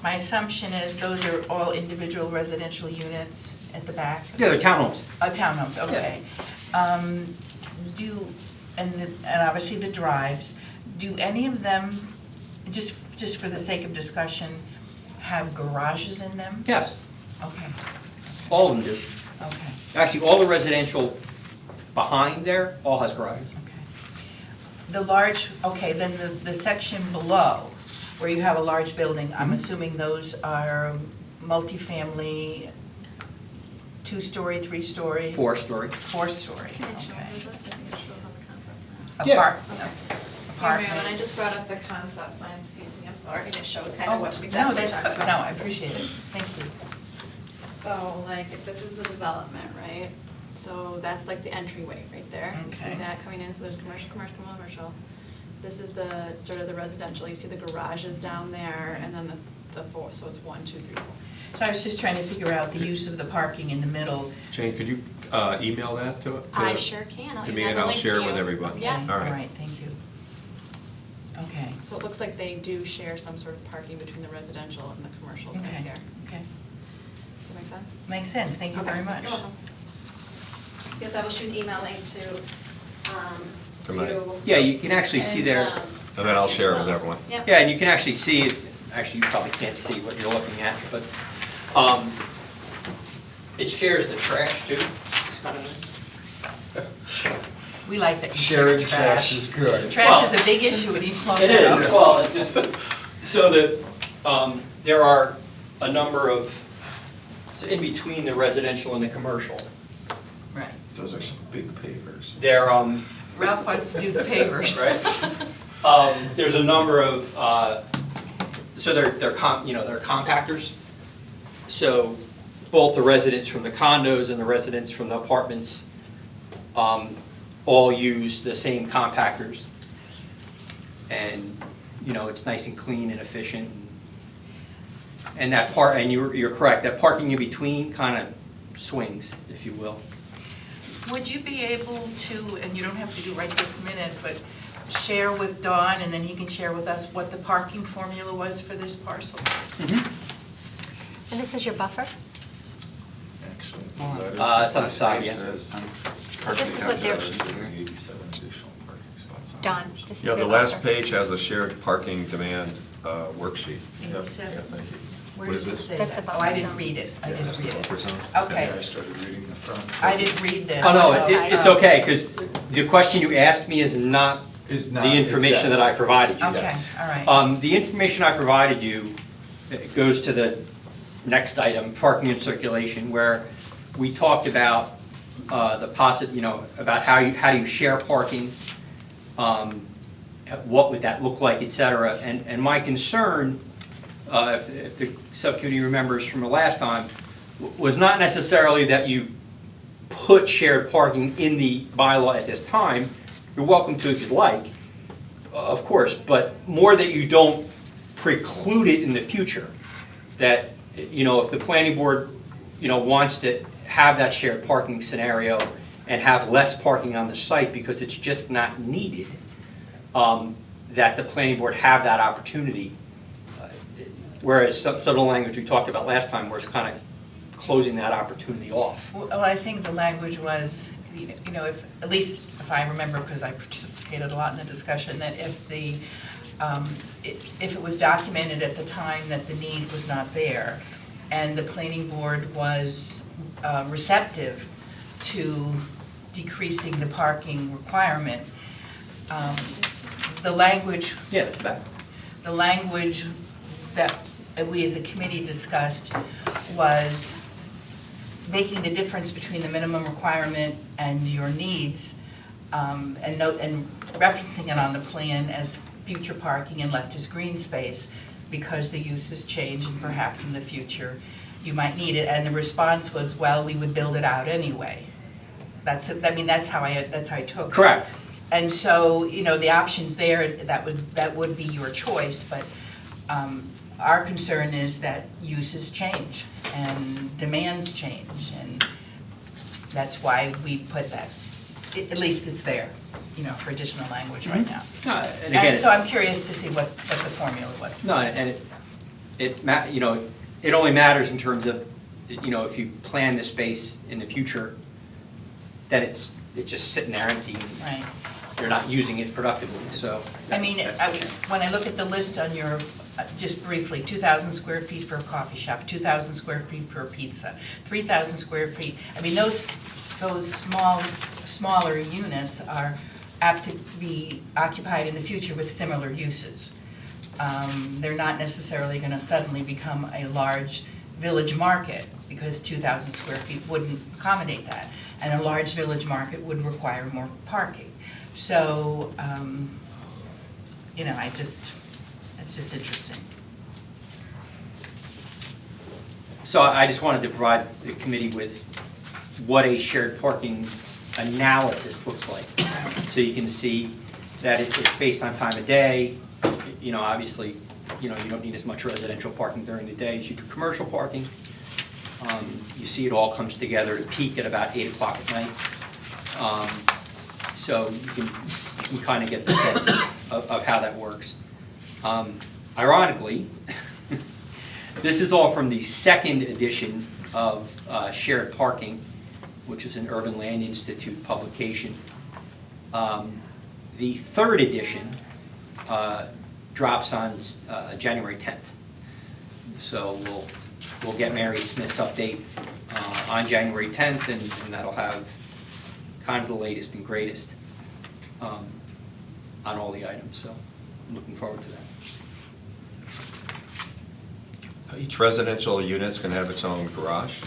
my assumption is those are all individual residential units at the back? Yeah, they're townhomes. Townhomes, okay. And obviously the drives, do any of them, just for the sake of discussion, have garages in them? Yes, Okay, all of them do. okay, Actually, all the residential behind there all has garages. okay. The large, okay, then the section below, where you have a large building, I'm assuming those are multifamily, 2-story, 3-story? 4-story. 4-story, Can I show okay. you those? I think it shows on the concept plan. Yeah. Here, Mary, when I Apartments. just brought up the concept plan, excuse me, I'm sorry, and it shows kind Oh, of what no, exactly we're that's talking good, about. no, I appreciate it, thank you. So like, if this is the development, right? So that's like the entryway right there. You see Okay. that coming in, so there's commercial, commercial, commercial. This is the, sort of the residential, you see the garages down there, and then the four, so it's 1, 2, 3, 4. So I was just trying to figure out the use of the parking in the middle. Jane, could you email that to? I sure can, I'll To me, email and the I'll link to share it you. with everybody. Yeah. All right. Thank you. Okay, So it looks like they do share some sort of parking between the residential and the commercial right okay, here. okay. Does that make sense? Makes sense, thank you Okay, very much. You're welcome. So yes, I will shoot an email link To to my- you. Yeah, you can actually see And, there, And then I'll share it with everyone. Yep. yeah, and you can actually see it, actually, you probably can't see what you're looking at, but it shares the trash too. It's kind of nice. We like that you Sharing share trash is good. Trash is a big issue in East Long It Meadow. is, well, it just, so that, there are a number of, so in between the residential and the commercial, Right. Those are some big pavers. there, Ralph wants to do the pavers. right? There's a number of, so they're compactors. So both the residents from the condos and the residents from the apartments, all use the same compactors. And, it's nice and clean and efficient. And that and you're correct, that parking in between kind of swings, if you will. Would you be able to, and you don't have to do right this minute, but share with Don, and then he can share with us what the parking formula was for this parcel? And this is your buffer? Actually. It's on the side, yeah. So this is what they're- 87 additional parking spots. Don, this is Yeah, their the last buffer. page has a shared parking demand worksheet. Yep, yeah, thank you. Where What does is it this? say That's that? the Oh, I buffer didn't zone. read it, I didn't read it. Buffer zone? Okay, Yeah, I started reading the front. I didn't read this. Oh, no, so- it's okay, because the question you asked me is not Is not the information that I provided you. Okay, Yes. all right. The information I provided you goes to the next item, parking and circulation, where we talked about about how do you share parking, what would that look like, et cetera. And my concern, if the subcommittee remembers from the last time, was not necessarily that you put shared parking in the bylaw at this time. You're welcome to if you'd like, of course, but more that you don't preclude it in the future. That you know, if the planning board, you know, wants to have that shared parking scenario and have less parking on the site because it's just not needed, that the planning board have that opportunity. Whereas some of the language we talked about last time was kind of closing that opportunity off. Well, I think the language was, you know, if, at least if I remember, because I participated a lot in the discussion, that if the, if it was documented at the time that the need was not there, and the planning board was receptive to decreasing the parking requirement, the language. Yeah, that's that. The language that we as a committee discussed was making the difference between the minimum requirement and your needs, and referencing it on the plan as future parking and left as green space, because the uses change and perhaps in the future you might need it. And the response was, well, we would build it out anyway. That's how I took it. Correct. And so, you know, the options there, that would be your choice, but our concern is that uses change and demands change, and that's why we put that, at least it's there, you know, for additional language right now. No, and again, So I'm curious to see what the formula was. no, and you know, it only matters in terms of, you know, if you plan the space in the future, then it's just sitting there empty. Right. You're not using it productively, so. I mean, that's- when I look at the list on your, just briefly, 2,000 square feet for a coffee shop, 2,000 square feet for a pizza, 3,000 square feet, I mean, those smaller units are apt to be occupied in the future with similar uses. They're not necessarily gonna suddenly become a large village market, because 2,000 square feet wouldn't accommodate that. And a large village market would require more parking. So, you know, it's just interesting. So I just wanted to provide the committee with what a shared parking analysis looks like. So you can see that it's based on time of day. You know, obviously, you know, you don't need as much residential parking during the day as you do commercial parking. You see it all comes together to peak at about 8 o'clock at night. So you can kind of get the sense of how that works. Ironically, this is all from the second edition of Shared Parking, which is an Urban Land Institute publication. The third edition drops on January 10th. So we'll get Mary Smith's update on January 10th, and that'll have kind of the latest and greatest on all the items. So I'm looking forward to that. Each residential unit's gonna have its own garage,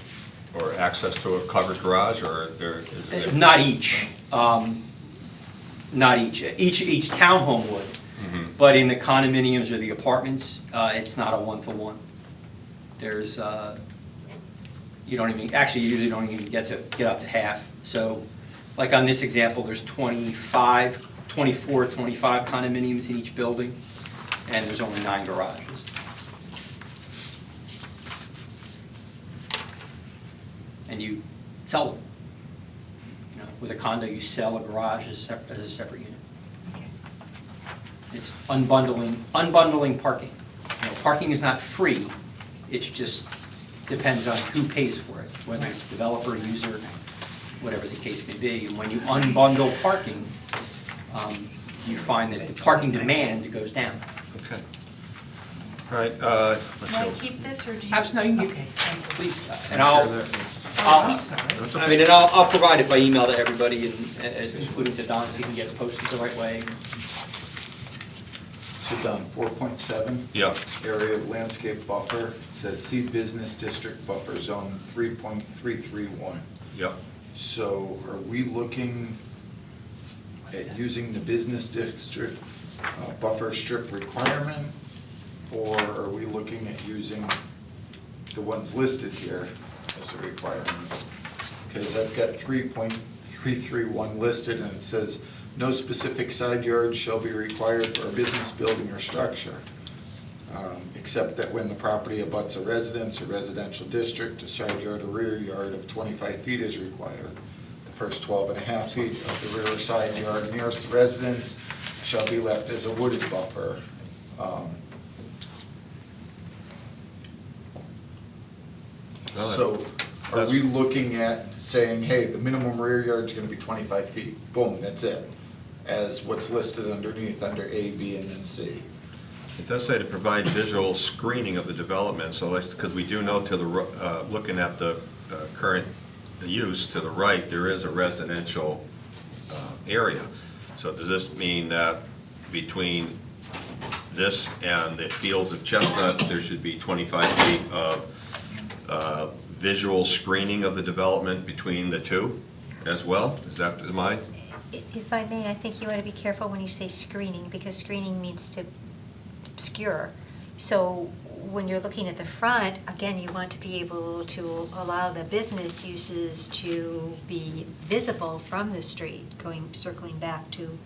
or access to a covered garage, or is there? Not each. Not each. Each townhome would. But in the condominiums or the apartments, it's not a one-to-one. There's, you don't even, actually, you usually don't even get up to half. So, like on this example, there's 24, 25 condominiums in each building, and there's only 9 garages. And you sell them. You know, with a condo, you sell a garage as a separate unit. Okay. It's unbundling parking. You know, parking is not free, it just depends on who pays for it, whether it's developer, user, whatever the case may be. And when you unbundle parking, you find that the parking demand goes down. Okay. All right, let's Can I see. keep this, or do you? Absolutely, no, you Okay, can, thank you. please. And Oh, I'm sorry. I mean, and I'll provide it by email to everybody, and including to Don, so he can get it posted the right way. So done, 4.7. Yeah. Area landscape buffer, it says see business district buffer zone 3.331. Yep. So are we looking at using the business district buffer strip requirement? Or are we looking at using the ones listed here as a requirement? Because I've got 3.331 listed, and it says, no specific side yard shall be required for a business building or structure. Except that when the property abuts a residence or residential district, a side yard or rear yard of 25 feet is required. The first 12.5 feet of the rear or side yard nearest the residence shall be left as a wooded buffer. So are we looking at saying, hey, the minimum rear yard is gonna be 25 feet, boom, that's it, as what's listed underneath, under A, B, and then C? It does say to provide visual screening of the development, so because we do know to the, looking at the current use to the right, there is a residential area. So does this mean that between this and the fields of Chestnut, there should be 25 feet of visual screening of the development between the two as well? Is that the mind? If I may, I think you want to be careful when you say screening, because screening means to obscure. So when you're looking at the front, again, you want to be able to allow the business uses to be visible from the street, circling back to.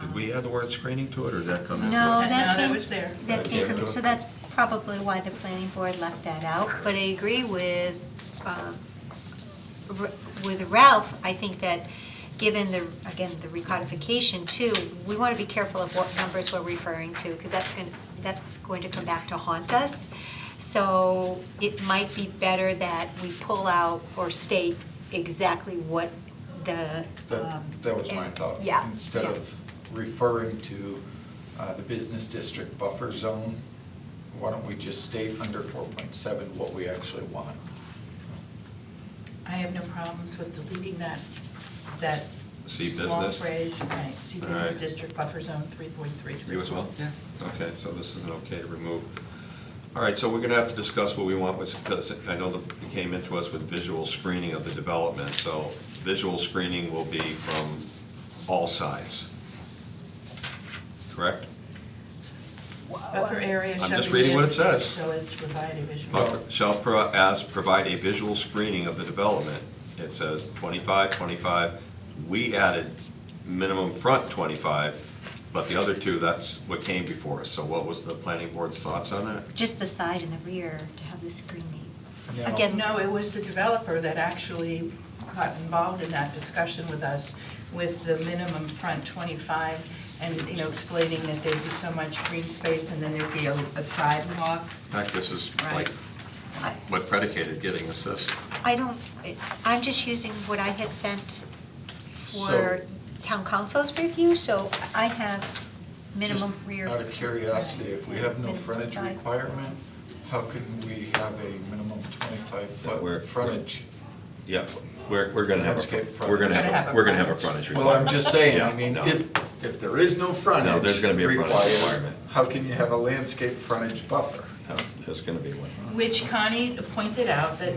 Did we add the word screening to it, or did that come into it? No, No, that that came. was there. That That came came from, to so it. that's probably why the planning board left that out, but I agree with Ralph. I think that given the recodification too, we want to be careful of what numbers we're referring to, because that's going to come back to haunt us. So it might be better that we pull out or state exactly what the. That was my thought. Yeah. Instead of referring to the business district buffer zone, why don't we just state under 4.7 what we actually want? I have no problems with deleting that See small business? phrase, right, see All business right. district buffer zone 3.3. You as well? Yeah. Okay, so this is an okay to remove. All right, so we're gonna have to discuss what we want with, because I know that it came into us with visual screening of the development, so visual screening will be from all sides. Correct? Buffer area I'm shall just be reading what it landscaped says. so as to provide a visual. Buffer shall provide a visual screening of the development. It says 25, 25. We added minimum front 25, but the other two, that's what came before us. So what was the planning board's thoughts on that? Just the side and the rear to have the screening. Yeah. Again. No, it was the developer that actually got involved in that discussion with us with the minimum front 25 and, explaining that there'd be so much green space and then there'd be a sidewalk. In fact, this is Right. like what predicated getting us this. I'm just using what I had sent for So- town council's review, so I have minimum Just rear. out of curiosity, if we have no minimum frontage side. requirement, how can we have a minimum 25 Yeah, we're- foot frontage? Yeah, we're gonna have Landscape a, frontage. we're gonna have, we're gonna have a frontage. frontage Well, I'm requirement. just saying, Yeah, I mean, no. if there is no frontage No, there's gonna be a frontage required, requirement. how can you have a landscape frontage buffer? No, there's gonna be one. Which Connie pointed out that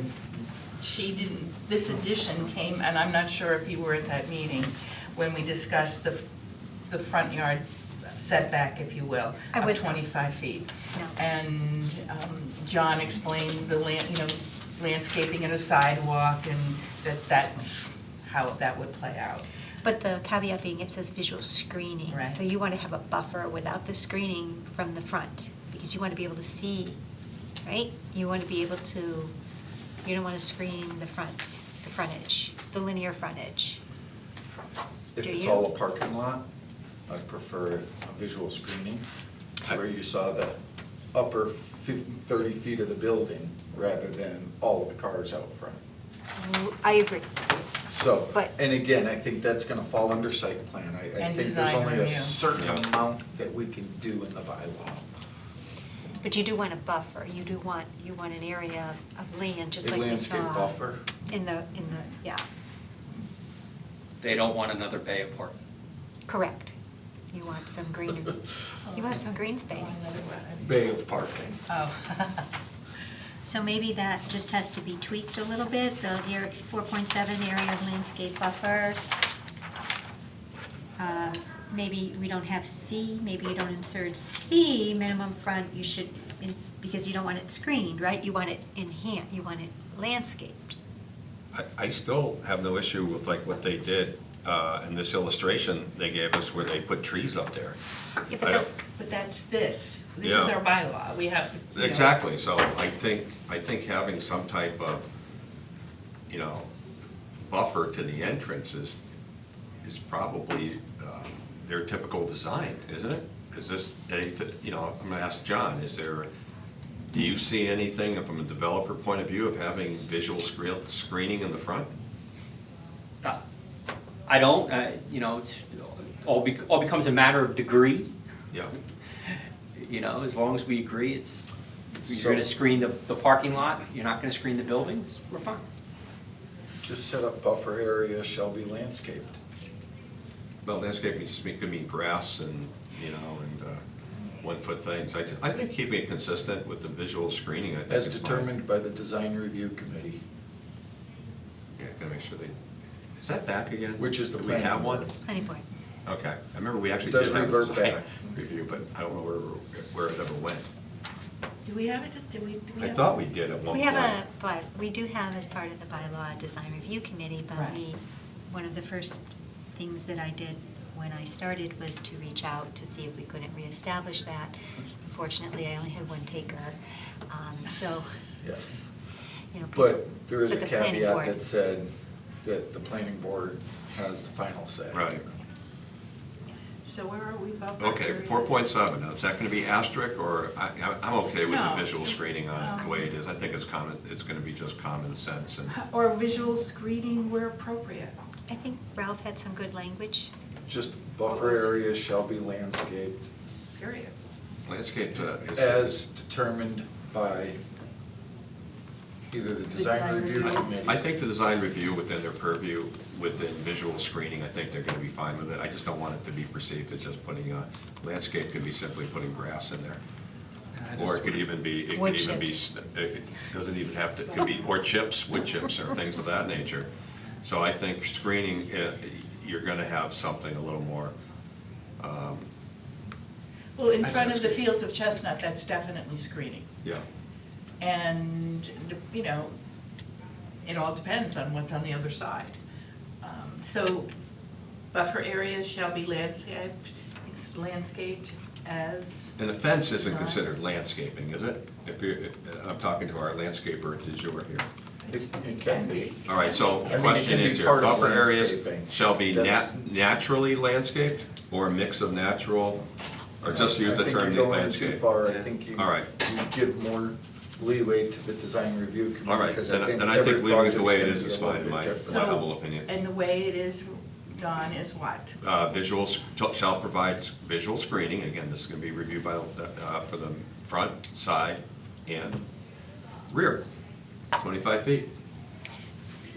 she didn't, this addition came, and I'm not sure if you were at that meeting, when we discussed the front yard setback, if you will, I of was not. 25 feet. No. And John explained the landscaping and a sidewalk, and that's how that would play out. But the caveat being, it says visual screening. Right. So you want to have a buffer without the screening from the front, because you want to be able to see, right? You want to be able to, you don't want to screen the frontage, the linear frontage. If Do it's you? all a parking lot, I'd prefer a visual screening, where you saw the upper 30 feet of the building rather than all of the cars out front. I agree. So, But- and again, I think that's gonna fall under site plan. I And think there's design only a review. certain Yeah. amount that we can do in the bylaw. But you do want a buffer, you want an area of land, just A like we landscape saw. buffer. In the, yeah, They don't want another bay of parking. correct. You want some green, you want some green space. Bay of parking. Oh. So maybe that just has to be tweaked a little bit, the 4.7 area of landscape buffer. Maybe we don't have C, maybe you don't insert C, minimum front, you should, because you don't want it screened, right? You want it you want it landscaped. I still have no issue with like what they did in this illustration they gave us where they put trees up there. Yeah, I don't- but But that's this. This is Yeah. our bylaw. We have to, you know. Exactly, so I think having some type of, buffer to the entrance is probably their typical design, isn't it? Is this anything, I'm gonna ask John, do you see anything from a developer point of view of having visual screening in the front? I don't, it's all becomes a matter of degree. Yeah, As long as we agree, you're So- gonna screen the parking lot, you're not gonna screen the buildings, we're fine. Just set up buffer area shall be landscaped. well, landscaping could mean grass and, and 1-foot things. I think keeping it consistent with the visual screening, I think As is fine. determined by the design review committee, Yeah, gotta make sure is that back again? which is the Do we planning have one? board. It's planning board. Okay, I remember we actually It does did have a revert design back. review, but I don't know where it ever went. Do we have it? Do we I have? thought we did at one We point. have we do have as part of the bylaw a design review committee, but Right. one of the first things that I did when I started was to reach out to see if we couldn't reestablish that. Unfortunately, I only had one taker, so, Yeah. people. But there is a but the planning caveat board- that said that the planning board has the final say. Right. So where are we about? our Okay, areas? 4.7, now is that gonna be asterisk, or I'm okay with the No. visual screening on it the way it is. I think it's gonna be just common sense and, Or visual screening where appropriate. I think Ralph had some good language. Just buffer area shall be landscaped Period. landscape is. as determined by either the design Design review review. committee. I think the design review within their purview, within visual screening, I think they're gonna be fine with it. I just don't want it to be perceived as just putting, landscape could be simply putting grass in there. Or it could even be, Wood it doesn't even have to, it could be, or chips, wood chips or things of that nature. So I think screening, you're gonna have something a little more, Well, in front of the fields of Chestnut, that's definitely screening. yeah. And, it all depends on what's on the other side. So buffer areas shall be landscaped as. And the fence isn't Design. considered landscaping, is it? I'm talking to our landscaper du jour here. It can be. All right, so I the mean, it question can be is here, part of buffer areas landscaping. shall be That's- naturally landscaped, or a mix of natural, or just use the term I think you're going landscape? too far, I think you All right. give more leeway to the design review committee. All right, because then I every think leaving it the way it project's is is gonna fine, be in a my little bit humble So, opinion. and the way it is, Don, is what? Visuals shall provide visual screening, again, this is gonna be reviewed by, for the front, side, and rear, 25 feet.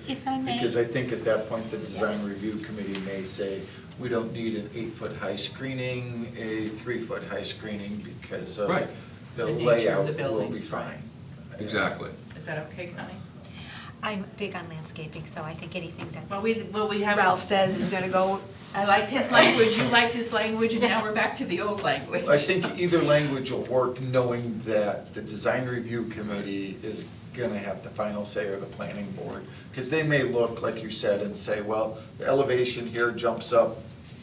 If I may. Because I think at that point, the design review committee may say, we don't need an 8-foot high screening, a 3-foot high screening, because of Right. the The nature of layout the will be buildings. fine. Exactly. Is that okay, Connie? I'm big on landscaping, so I think anything that Well, we have. Ralph says is gonna go. I liked his language, you liked his language, and now we're back to the old language. I think either language will work, knowing that the design review committee is gonna have the final say, or the planning board. Because they may look, like you said, and say, well, the elevation here jumps up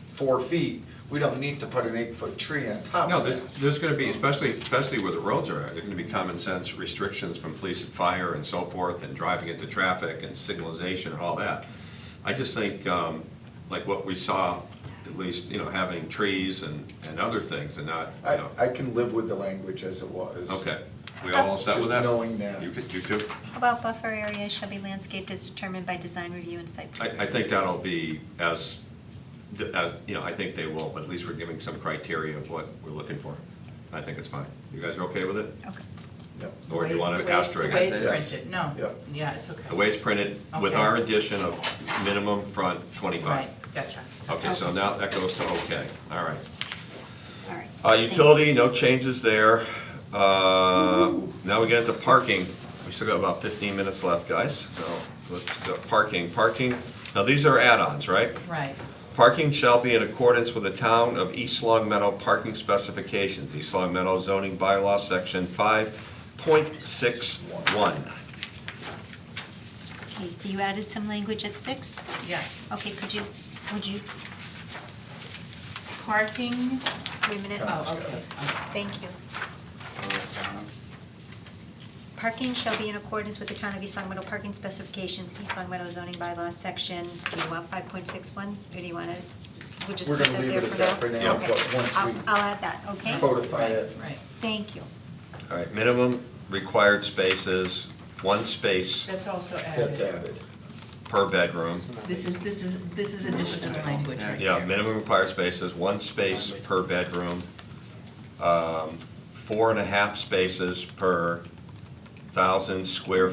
4 feet. We don't need to put an 8-foot tree on top No, of it. there's gonna be, especially where the roads are, there's gonna be common sense restrictions from police and fire and so forth, and driving into traffic and signalization and all that. I just think, like what we saw, at least, having trees and other things and not, I can live with the language as it was. okay. We all set with that? Just knowing that. You too? How about buffer areas shall be landscaped as determined by design review and site plan? I think that'll be as, I think they will, but at least we're giving some criteria of what we're looking for. I think it's fine. You guys are okay with it? Okay. Yep. Or do you want to The asterisk? way it's Yes. printed, no, Yep. yeah, it's okay. The way it's printed, with Okay. our addition of minimum front 25. Right, gotcha. Okay, so now that goes to okay, all right. All right. Utility, no changes there. Now we get into parking. We still got about 15 minutes left, guys, so let's go, parking. Now these are add-ons, right? Right. Parking shall be in accordance with the town of East Long Meadow parking specifications, East Long Meadow zoning bylaw, section 5.61. Okay, so you added some language at 6? Yeah. Okay, would you parking, Wait a minute. oh, okay. Thank you. Parking shall be in accordance with the Town of East Long Meadow parking specifications, East Long Meadow zoning bylaws section, do you want 5.61, or do you want to, we'll just We're put gonna that leave there it at that for now, Okay. but once we I'll add that, okay? codify it. Right, Thank you. All right, minimum required spaces, one space that's also That's added. added. per bedroom. This is additional language right Yeah, there. minimum required spaces, one space per bedroom, 4.5 spaces per 1,000 square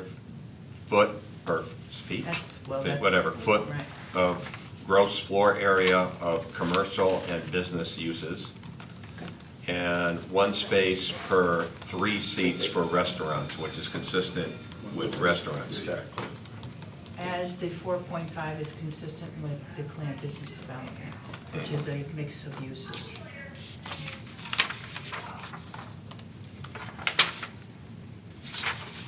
foot, or feet? That's, well, Feet, that's. whatever, foot Right. of gross floor area of commercial and business uses. And one space per 3 seats for restaurants, which is consistent with restaurants. Exactly. As the 4.5 is consistent with the planned business development, which is a mix of uses.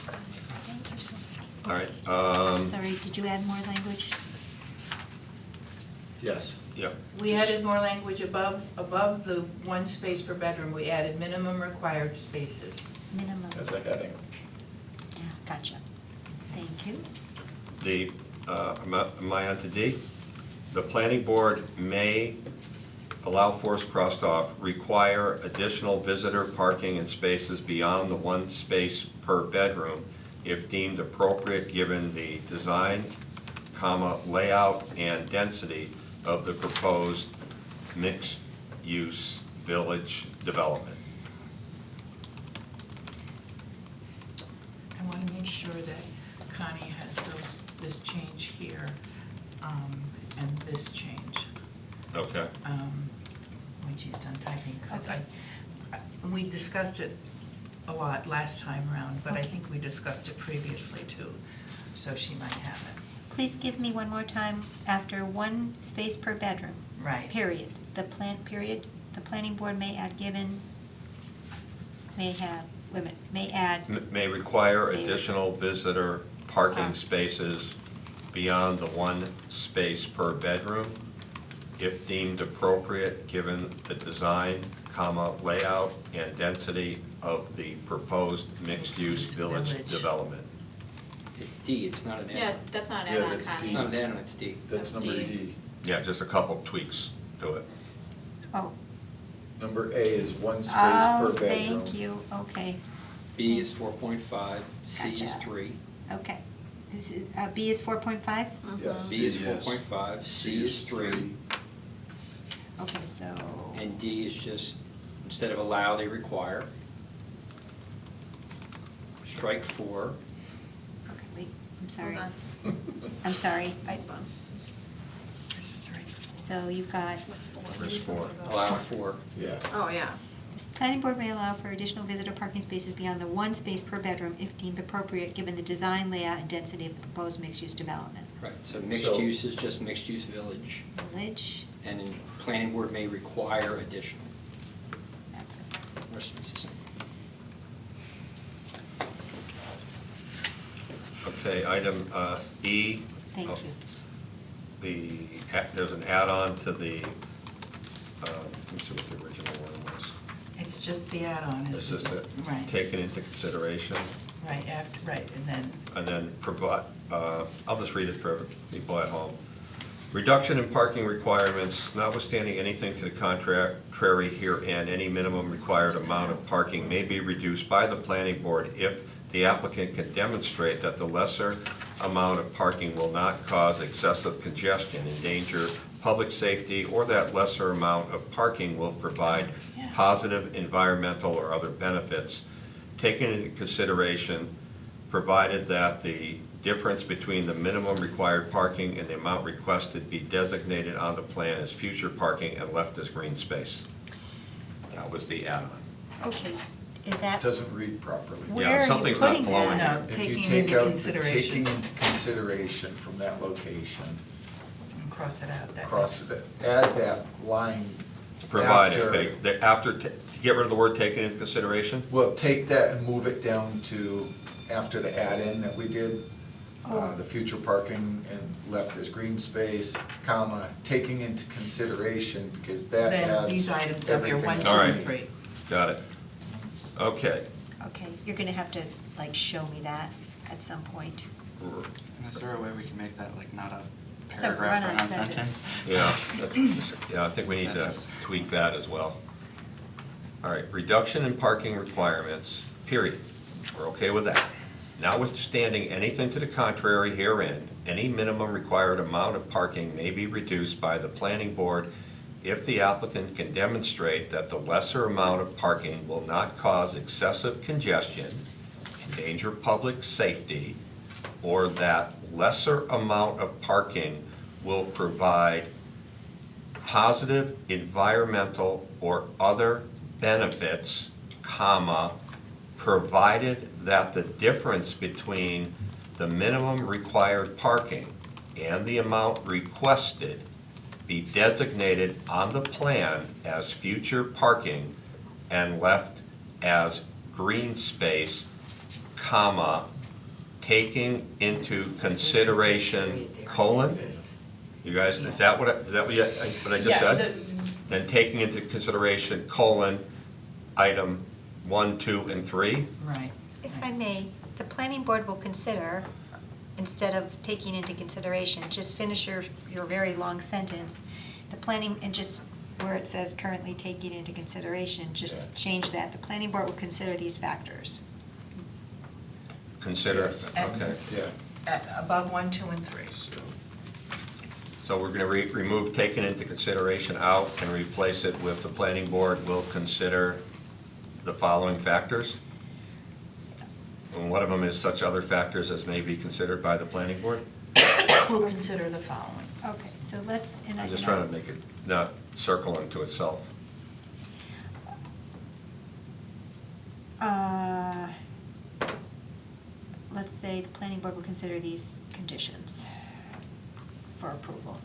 Thank you so much. All right, Sorry, did you add more language? Yes. yeah, We added more language above the one space per bedroom, we added minimum required spaces. Minimum. As a heading. Yeah, gotcha. Thank you. the, am I on to D? The planning board may allow force crossed off, require additional visitor parking and spaces beyond the one space per bedroom if deemed appropriate given the design, layout, and density of the proposed mixed-use village development. I want to make sure that Connie has this change here, and this change, Okay. when she's done typing, because we discussed it a lot last time around, but I think we discussed it previously too, so she might have it. Please give me one more time, after one space per bedroom. Right. Period. The planning board may add May require May- additional visitor parking Ah. spaces beyond the one space per bedroom if deemed appropriate, given the design, layout, and density of the proposed mixed-use village Village. development. It's D, it's not an Yeah, add-on. that's not Yeah, an add-on, that's Connie. It's not an add-on, it's D. That's That's number D. D. Yeah, just a couple tweaks to it. Oh. Number A is one space per bedroom. Thank you, okay, B is 4.5, C is Gotcha. 3. okay. B is 4.5? Yes. B is 4.5, C is 3, Okay, so. and D is just, instead of allow, they require. Strike 4. Okay, wait, I'm sorry. Hold I'm sorry. Hold on. So you've got, There's 4. Allow 4. Yeah. Oh, yeah. this planning board may allow for additional visitor parking spaces beyond the one space per bedroom if deemed appropriate, given the design, layout, and density of the proposed mixed-use development. Right, so mixed So- use is just mixed-use village, Village, and then planning board may require additional. that's it. Rest of it's the same. Okay, item E. Thank Oh, you. There's an add-on to the, let me see what the original one was. It's just the add-on, It's just right, taken into consideration, right, and then provide, I'll just read it for people at home. Reduction in parking requirements, notwithstanding anything to the contrary herein, any minimum required amount of parking may be reduced by the planning board if the applicant can demonstrate that the lesser amount of parking will not cause excessive congestion, endanger public safety, or that lesser amount of parking will provide Yeah. positive environmental or other benefits, taken into consideration, provided that the difference between the minimum required parking and the amount requested be designated on the plan as future parking and left as green space. That was the add-on. Okay, is that, Doesn't read properly. where Yeah, are you something's not putting flowing that? No, If you taking take into out the consideration. taking into consideration from that location, and cross it out. That cross it, add that line Provided, after. get rid of the word taken into consideration? Well, take that and move it down to after the add-in that we did. the future parking and left as green space, comma, taking into consideration, because that adds Then these items up here, everything 1, 2, All right. and 3. Got it. Okay. Okay, you're gonna have to, like, show me that at some point. Is there a way we can make that like not a Some paragraph or run-on not sentence? Yeah, yeah, I think we need to tweak that as well. All right, reduction in parking requirements, period. We're okay with that. Notwithstanding anything to the contrary herein, any minimum required amount of parking may be reduced by the planning board if the applicant can demonstrate that the lesser amount of parking will not cause excessive congestion, endanger public safety, or that lesser amount of parking will provide positive environmental or other benefits, comma, provided that the difference between the minimum required parking and the amount requested be designated on the plan as future parking and left as green space, comma, taking into consideration, colon? You guys, is that what I just Yeah, said? And taking into consideration, colon, item 1, 2, and 3? Right. If I may, the planning board will consider, instead of taking into consideration, just finish your very long sentence. The planning, and just where it says currently taking into consideration, just change that. The planning board will consider these factors. Consider, Yes. okay. Yeah. Above 1, 2, and 3. So we're gonna remove taken into consideration out and replace it with the planning board will consider the following factors? And one of them is such other factors as may be considered by the planning board? We'll consider the following. Okay, so let's, and I. I'm just trying to make it not circle into itself. Let's say the planning board will consider these conditions for approval.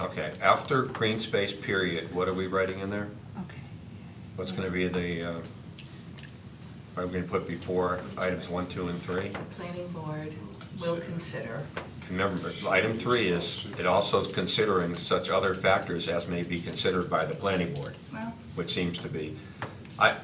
Okay, after green space period, what are we writing in there? Okay. What's gonna be the, are we gonna put before items 1, 2, and 3? The planning board will consider. Remember, item 3 is, it also is considering such other factors as may be considered by the planning board, Well, which seems to be, Well,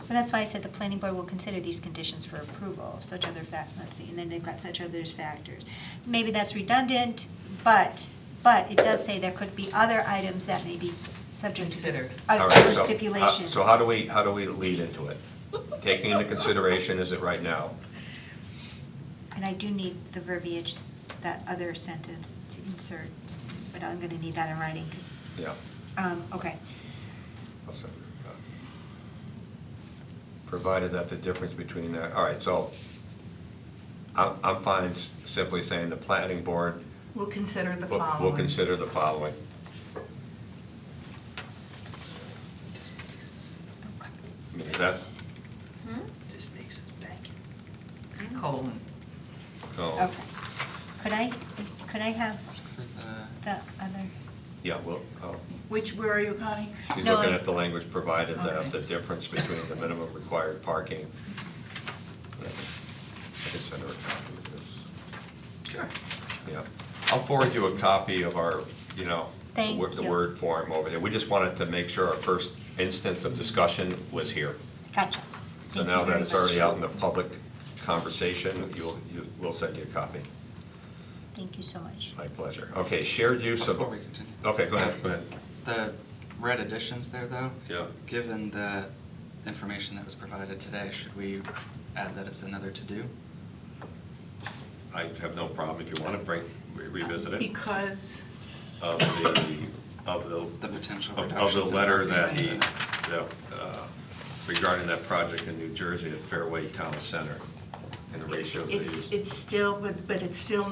that's why I said the planning board will consider these conditions for approval, such other let's see, and then they've got such other factors. Maybe that's redundant, but it does say there could be other items that may be subject to Considered. all right, other so, stipulations. so how do we lead into it? Taking into consideration, is it right now? And I do need the verbiage, that other sentence to insert, but I'm gonna need that in writing, because, Yeah. okay. Also, provided that the difference between that, all right, so I'm fine simply saying the planning board we'll consider the will following. consider the following. I mean, is that, Colon. oh, Okay. Could I have For the, the other? yeah, well, oh, Where are you, Connie? she's No, looking I- at the language provided that Okay. the difference between the minimum required parking. I can send her a copy of this. Sure. Yeah, I'll forward you a copy of our, Thank the you. word form over there. We just wanted to make sure our first instance of discussion was here. Gotcha. So Thank now you that very it's already much. out in the public conversation, we'll send you a copy. Thank you so much. My pleasure. Okay, shared use of, before we continue, okay, go ahead. the red additions there though, Yeah. given the information that was provided today, should we add that as another to-do? I have no problem if you want to revisit it. Because, Of The potential the reductions in letter that parking. regarding that project in New Jersey at Fairway Town Center and the ratios they use. it's still, but it's still,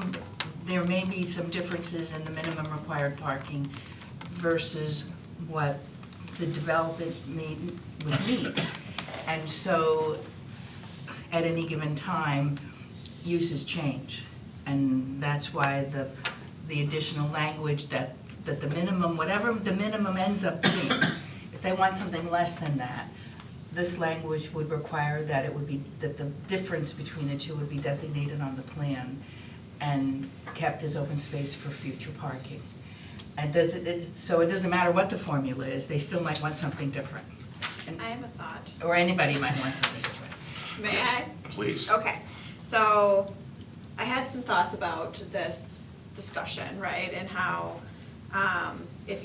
there may be some differences in the minimum required parking versus what the development would need. And so, at any given time, uses change. And that's why the additional language that the minimum, whatever the minimum ends up being, if they want something less than that, this language would require that it would be, that the difference between the two would be designated on the plan and kept as open space for future parking. And so it doesn't matter what the formula is, they still might want something different. I have a thought. Or anybody might want something different. May I? Please. Okay, so I had some thoughts about this discussion, right, and how, if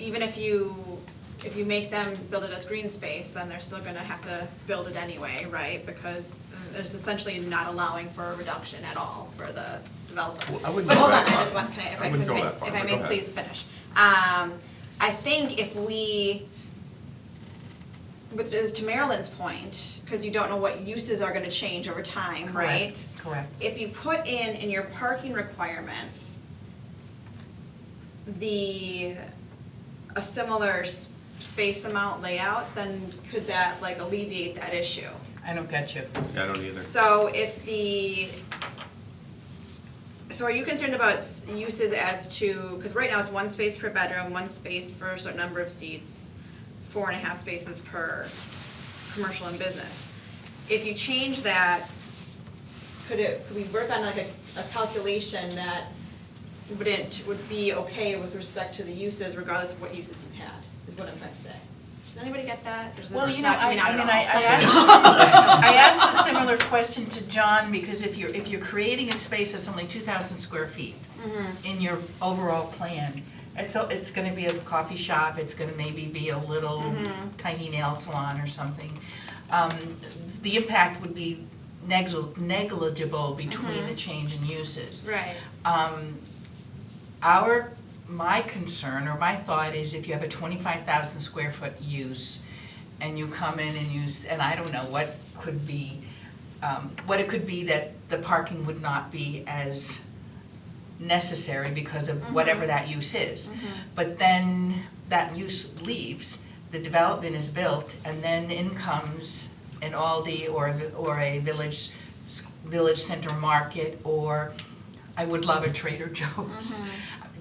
you make them build it as green space, then they're still gonna have to build it anyway, right? Because it's essentially not allowing for a reduction at all for the developer. Well, I wouldn't But go hold that on, I far. just want, if I I wouldn't go may, that far, if I but may go ahead. please finish. I think if we, but just to Marilyn's point, because you don't know what uses are gonna change over time, right? Correct. If you put in your parking requirements, a similar space amount layout, then could that like alleviate that issue? I don't get you. Yeah, I don't either. So so are you concerned about uses as to, because right now it's 1 space per bedroom, 1 space for a certain number of seats, 4.5 spaces per commercial and business. If you change that, could we work on like a calculation that would be okay with respect to the uses regardless of what uses you had, is what I'm trying to say. Does anybody get that? Or is it Well, just you know, not coming out at all? I asked a similar question to John, because if you're creating a space that's only 2,000 square feet in your overall plan, it's gonna be a coffee shop, it's gonna maybe be a little tiny nail salon or something. The impact would be negligible between the change in uses. Right. My concern, or my thought is, if you have a 25,000 square foot use, and you come in and use, and I don't know what could be, what it could be that the parking would not be as necessary because of whatever that use is. But then that use leaves, the development is built, and then in comes an Aldi or a village center market, or I would love a Trader Joe's.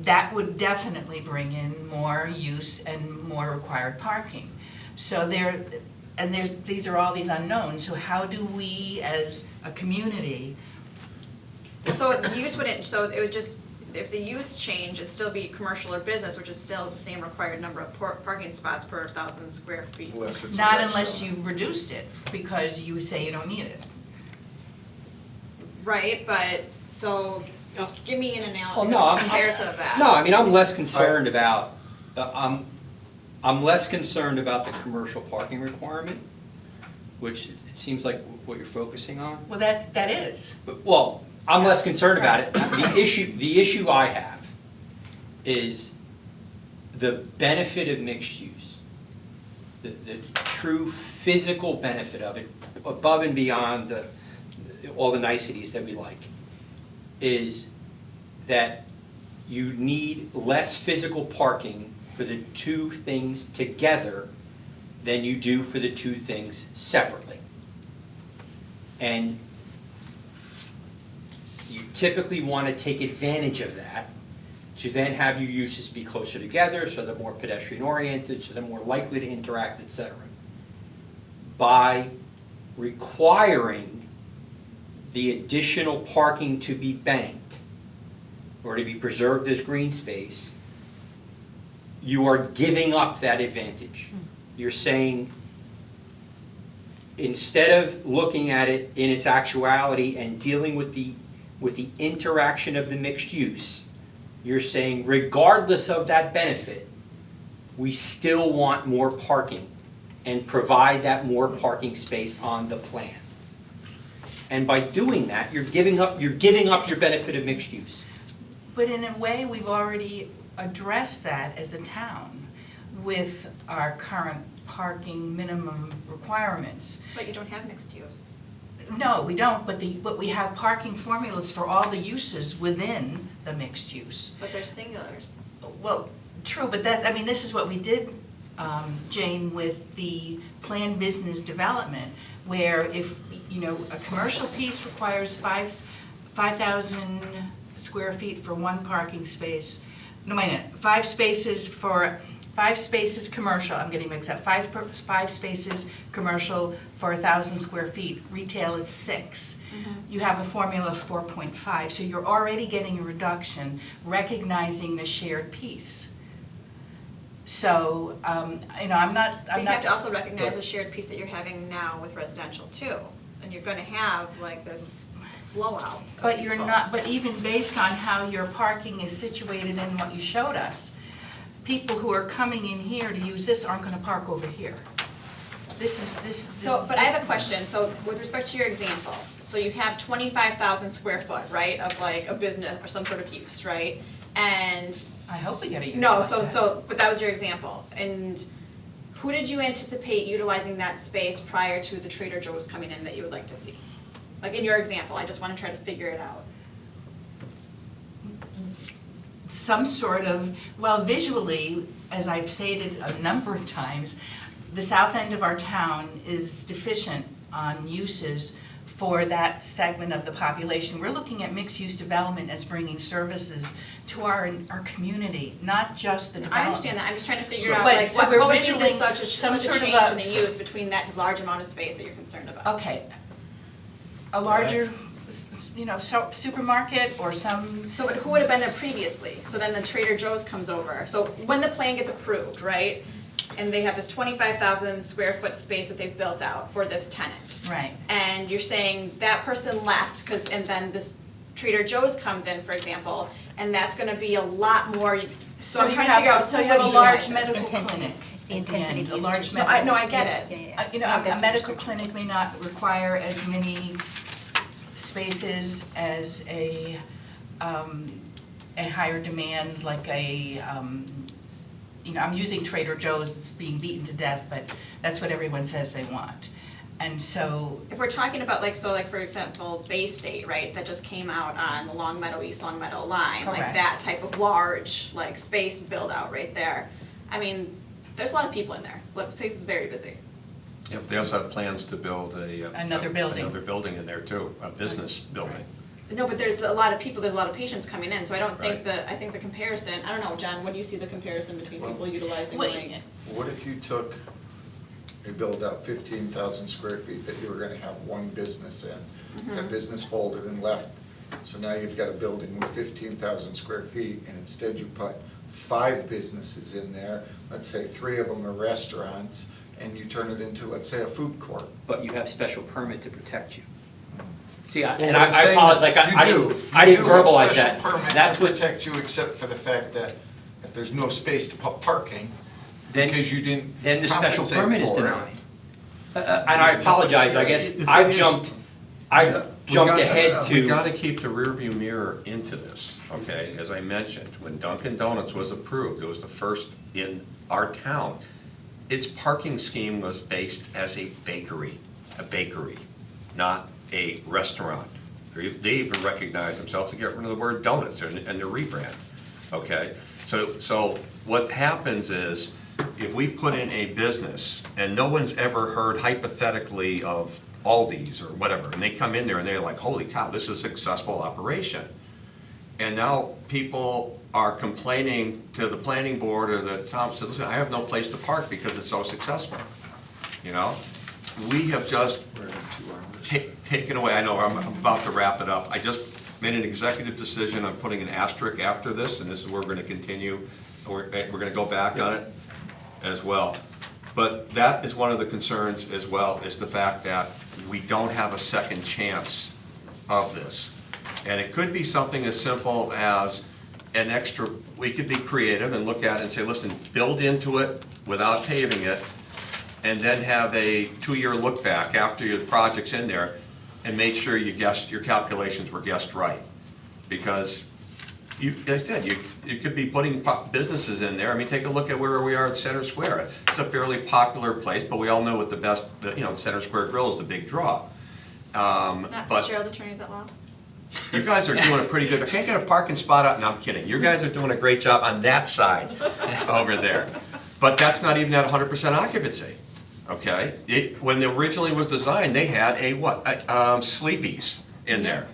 That would definitely bring in more use and more required parking. So these are all these unknowns, so how do we as a community? So the use wouldn't, so it would just, if the use change, it'd still be commercial or business, which is still the same required number of parking spots per 1,000 square feet. Unless it's Not less, unless you've reduced it, because you say you don't need it. Right, but, so, give me an Well, no, comparison of that. No, I mean, I'm less concerned about, I'm less concerned about the commercial parking requirement, which it seems like what you're focusing on. Well, that is. Well, I'm less concerned about it. The issue I have is the benefit of mixed use. The true physical benefit of it, above and beyond all the niceties that we like, is that you need less physical parking for the two things together than you do for the two things separately. And you typically want to take advantage of that to then have your uses be closer together, so they're more pedestrian oriented, so they're more likely to interact, etc. By requiring the additional parking to be banked or to be preserved as green space, you are giving up that advantage. You're saying, instead of looking at it in its actuality and dealing with the interaction of the mixed use, you're saying regardless of that benefit, we still want more parking and provide that more parking space on the plan. And by doing that, you're giving up your benefit of mixed use. But in a way, we've already addressed that as a town with our current parking minimum requirements. But you don't have mixed use. No, we don't, but we have parking formulas for all the uses within the mixed use. But they're singulars. Well, true, but this is what we did, Jane, with the planned business development, where if, a commercial piece requires 5,000 square feet for one parking space, 5 spaces for 5 spaces commercial, I'm getting mixed up, 5 spaces commercial for 1,000 square feet, retail it's 6. You have a formula of 4.5, so you're already getting a reduction, recognizing the shared piece. So, you know, I'm not. But you have to also recognize the shared piece that you're having now with residential too. And you're gonna have like this flow out of But you're people. not, but even based on how your parking is situated and what you showed us, people who are coming in here to use this aren't gonna park over here. This. So, but I have a question, so with respect to your example, so you have 25,000 square foot, right, of like a business or some sort of use, right? And, I hope we get a use no, like that. but that was your example, and who did you anticipate utilizing that space prior to the Trader Joe's coming in that you would like to see? Like in your example, I just wanna try to figure it out. Some sort of, well, visually, as I've stated a number of times, the south end of our town is deficient on uses for that segment of the population. We're looking at mixed-use development as bringing services to our community, not just the development. I understand that, I'm just trying to figure out But- like so we're what would be visualing this such some a sort of change a- in the use between that large amount of space that you're concerned about? Okay. A larger, you know, supermarket or some. So, but who would have been there previously? So then the Trader Joe's comes over. So when the plan gets approved, right? And they have this 25,000 square foot space that they've built out for this tenant. Right. And you're saying that person left, and then this Trader Joe's comes in, for example, and that's gonna be a lot more, so I'm you trying to have- figure out so who you have a would large utilize it. medical Intensity. clinic. It's the at the intensity end, of a use. large No, medical. I get it. You know, a medical clinic may not require as many spaces as a higher demand, like you know, I'm using Trader Joe's, it's being beaten to death, but that's what everyone says they want. And so, If we're talking about like, so like for example, Bay State, right, that just came out on the Long Meadow, East Long Meadow line, like Correct. that type of large, like space build out right there. I mean, there's a lot of people in there, the place is very busy. Yeah, but they also have plans to build Another building. Another building in there too, a business building. No, but there's a lot of people, there's a lot of patients coming in, so I don't think Right. I think the comparison, I don't know, John, what do you see the comparison between people utilizing wait, like? What if you took, you build out 15,000 square feet that you were gonna have one business in? That business folded and left, so now you've got a building with 15,000 square feet, and instead you put 5 businesses in there, let's say 3 of them are restaurants, and you turn it into, let's say, a food court. But you have special permit to protect you. See, Well, and what I'm I saying apologize, that like, I you didn't, do. I You didn't do have verbalize special that. permit That's to what, protect you, except for the fact that if there's no space to put parking, then, because you didn't then the special compensate permit is for it. denied. And I apologize, I guess The thing I've is- jumped Yeah. ahead to. We gotta keep the rearview mirror into this, okay? As I mentioned, when Dunkin' Donuts was approved, it was the first in our town. Its parking scheme was based as a bakery, not a restaurant. They even recognized themselves to get rid of the word donuts and the rebrand, okay? So what happens is, if we put in a business, and no one's ever heard hypothetically of Aldi's or whatever, and they come in there and they're like, holy cow, this is a successful operation. And now people are complaining to the planning board or the town, said, listen, I have no place to park because it's so successful, you know? We have just We're in 2 hours. taken away, I know, I'm about to wrap it up. I just made an executive decision on putting an asterisk after this, and this is where we're gonna continue. We're gonna go back on it as well. But that is one of the concerns as well, is the fact that we don't have a second chance of this. And it could be something as simple as an extra, we could be creative and look at it and say, listen, build into it without paving it, and then have a 2-year look back after your project's in there, and make sure you guessed, your calculations were guessed right. Because you, as I said, you could be putting businesses in there. I mean, take a look at where we are at Center Square. It's a fairly popular place, but we all know what the best, you know, Center Square Grill is the big draw. Not But Fitzgerald Attorneys at Law? you guys are doing a pretty good, I can't get a parking spot out, no, I'm kidding. You guys are doing a great job on that side over there. But that's not even at 100% occupancy, okay? When it originally was designed, they had a Sleepy's in there.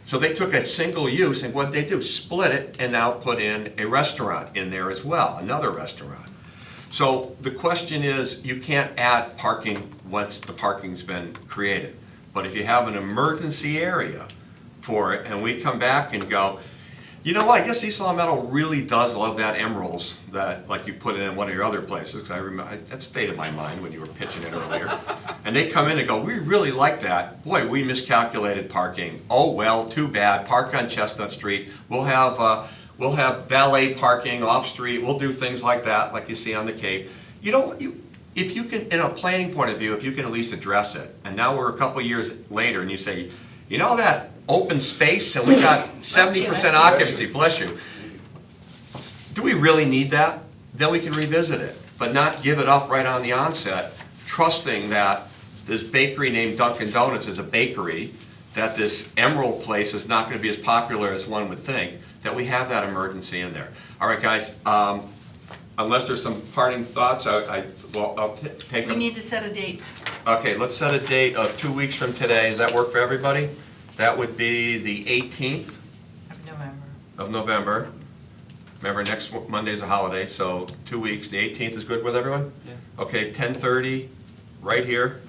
So they took a single use, and what they do, split it, and now put in a restaurant in there as well, another restaurant. So the question is, you can't add parking once the parking's been created. But if you have an emergency area for it, and we come back and go, you know what, I guess East Long Meadow really does love that Emeralds, that, like you put it in one of your other places, 'cause I remember, that stayed in my mind when you were pitching it earlier. And they come in and go, we really like that, boy, we miscalculated parking, oh well, too bad, park on Chestnut Street, we'll have valet parking off-street, we'll do things like that, like you see on the Cape. If you can, in a planning point of view, if you can at least address it, and now we're a couple years later and you say, you know that open space and we got 70% occupancy, bless you. Do we really need that? Then we can revisit it, but not give it up right on the onset, trusting that this bakery named Dunkin' Donuts is a bakery, that this Emerald place is not gonna be as popular as one would think, that we have that emergency in there. All right, guys, unless there's some parting thoughts, I'll take We them. need to set a date. Okay, let's set a date of 2 weeks from today. Does that work for everybody? That would be the 18th of November. Remember, next Monday's a holiday, so 2 weeks. The 18th is good with everyone? Yeah. Okay, 10:30, right here.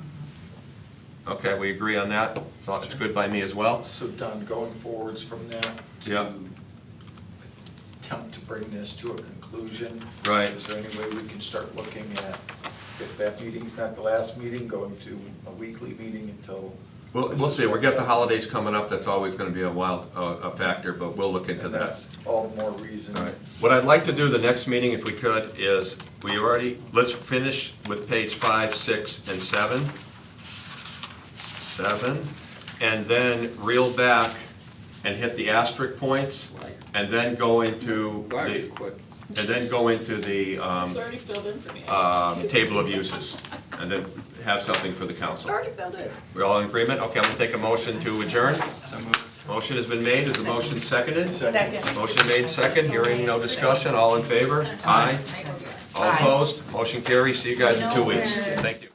Okay, we agree on that. So it's good by me as well. So Don, going forwards from now Yeah. to attempt to bring this to a conclusion. Right. Is there any way we can start looking at, if that meeting's not the last meeting, going to a weekly meeting until? We'll see. We've got the holidays coming up. That's always gonna be a factor, but we'll look into And that. that's all the more reason. All right. What I'd like to do the next meeting, if we could, is let's finish with page 5, 6, and 7. 7, and then reel back and hit the asterisk points, and then go into the, already filled in for me. table of uses, and then have something for the council. Already filled in. We're all in agreement? Okay, I'm gonna take a motion to adjourn. So moved. Motion has been made. Is the motion seconded? Second. Motion made second. Hearing no discussion. All in favor? Aye. All Aye. opposed? Motion carries. See you guys in 2 weeks. Thank you.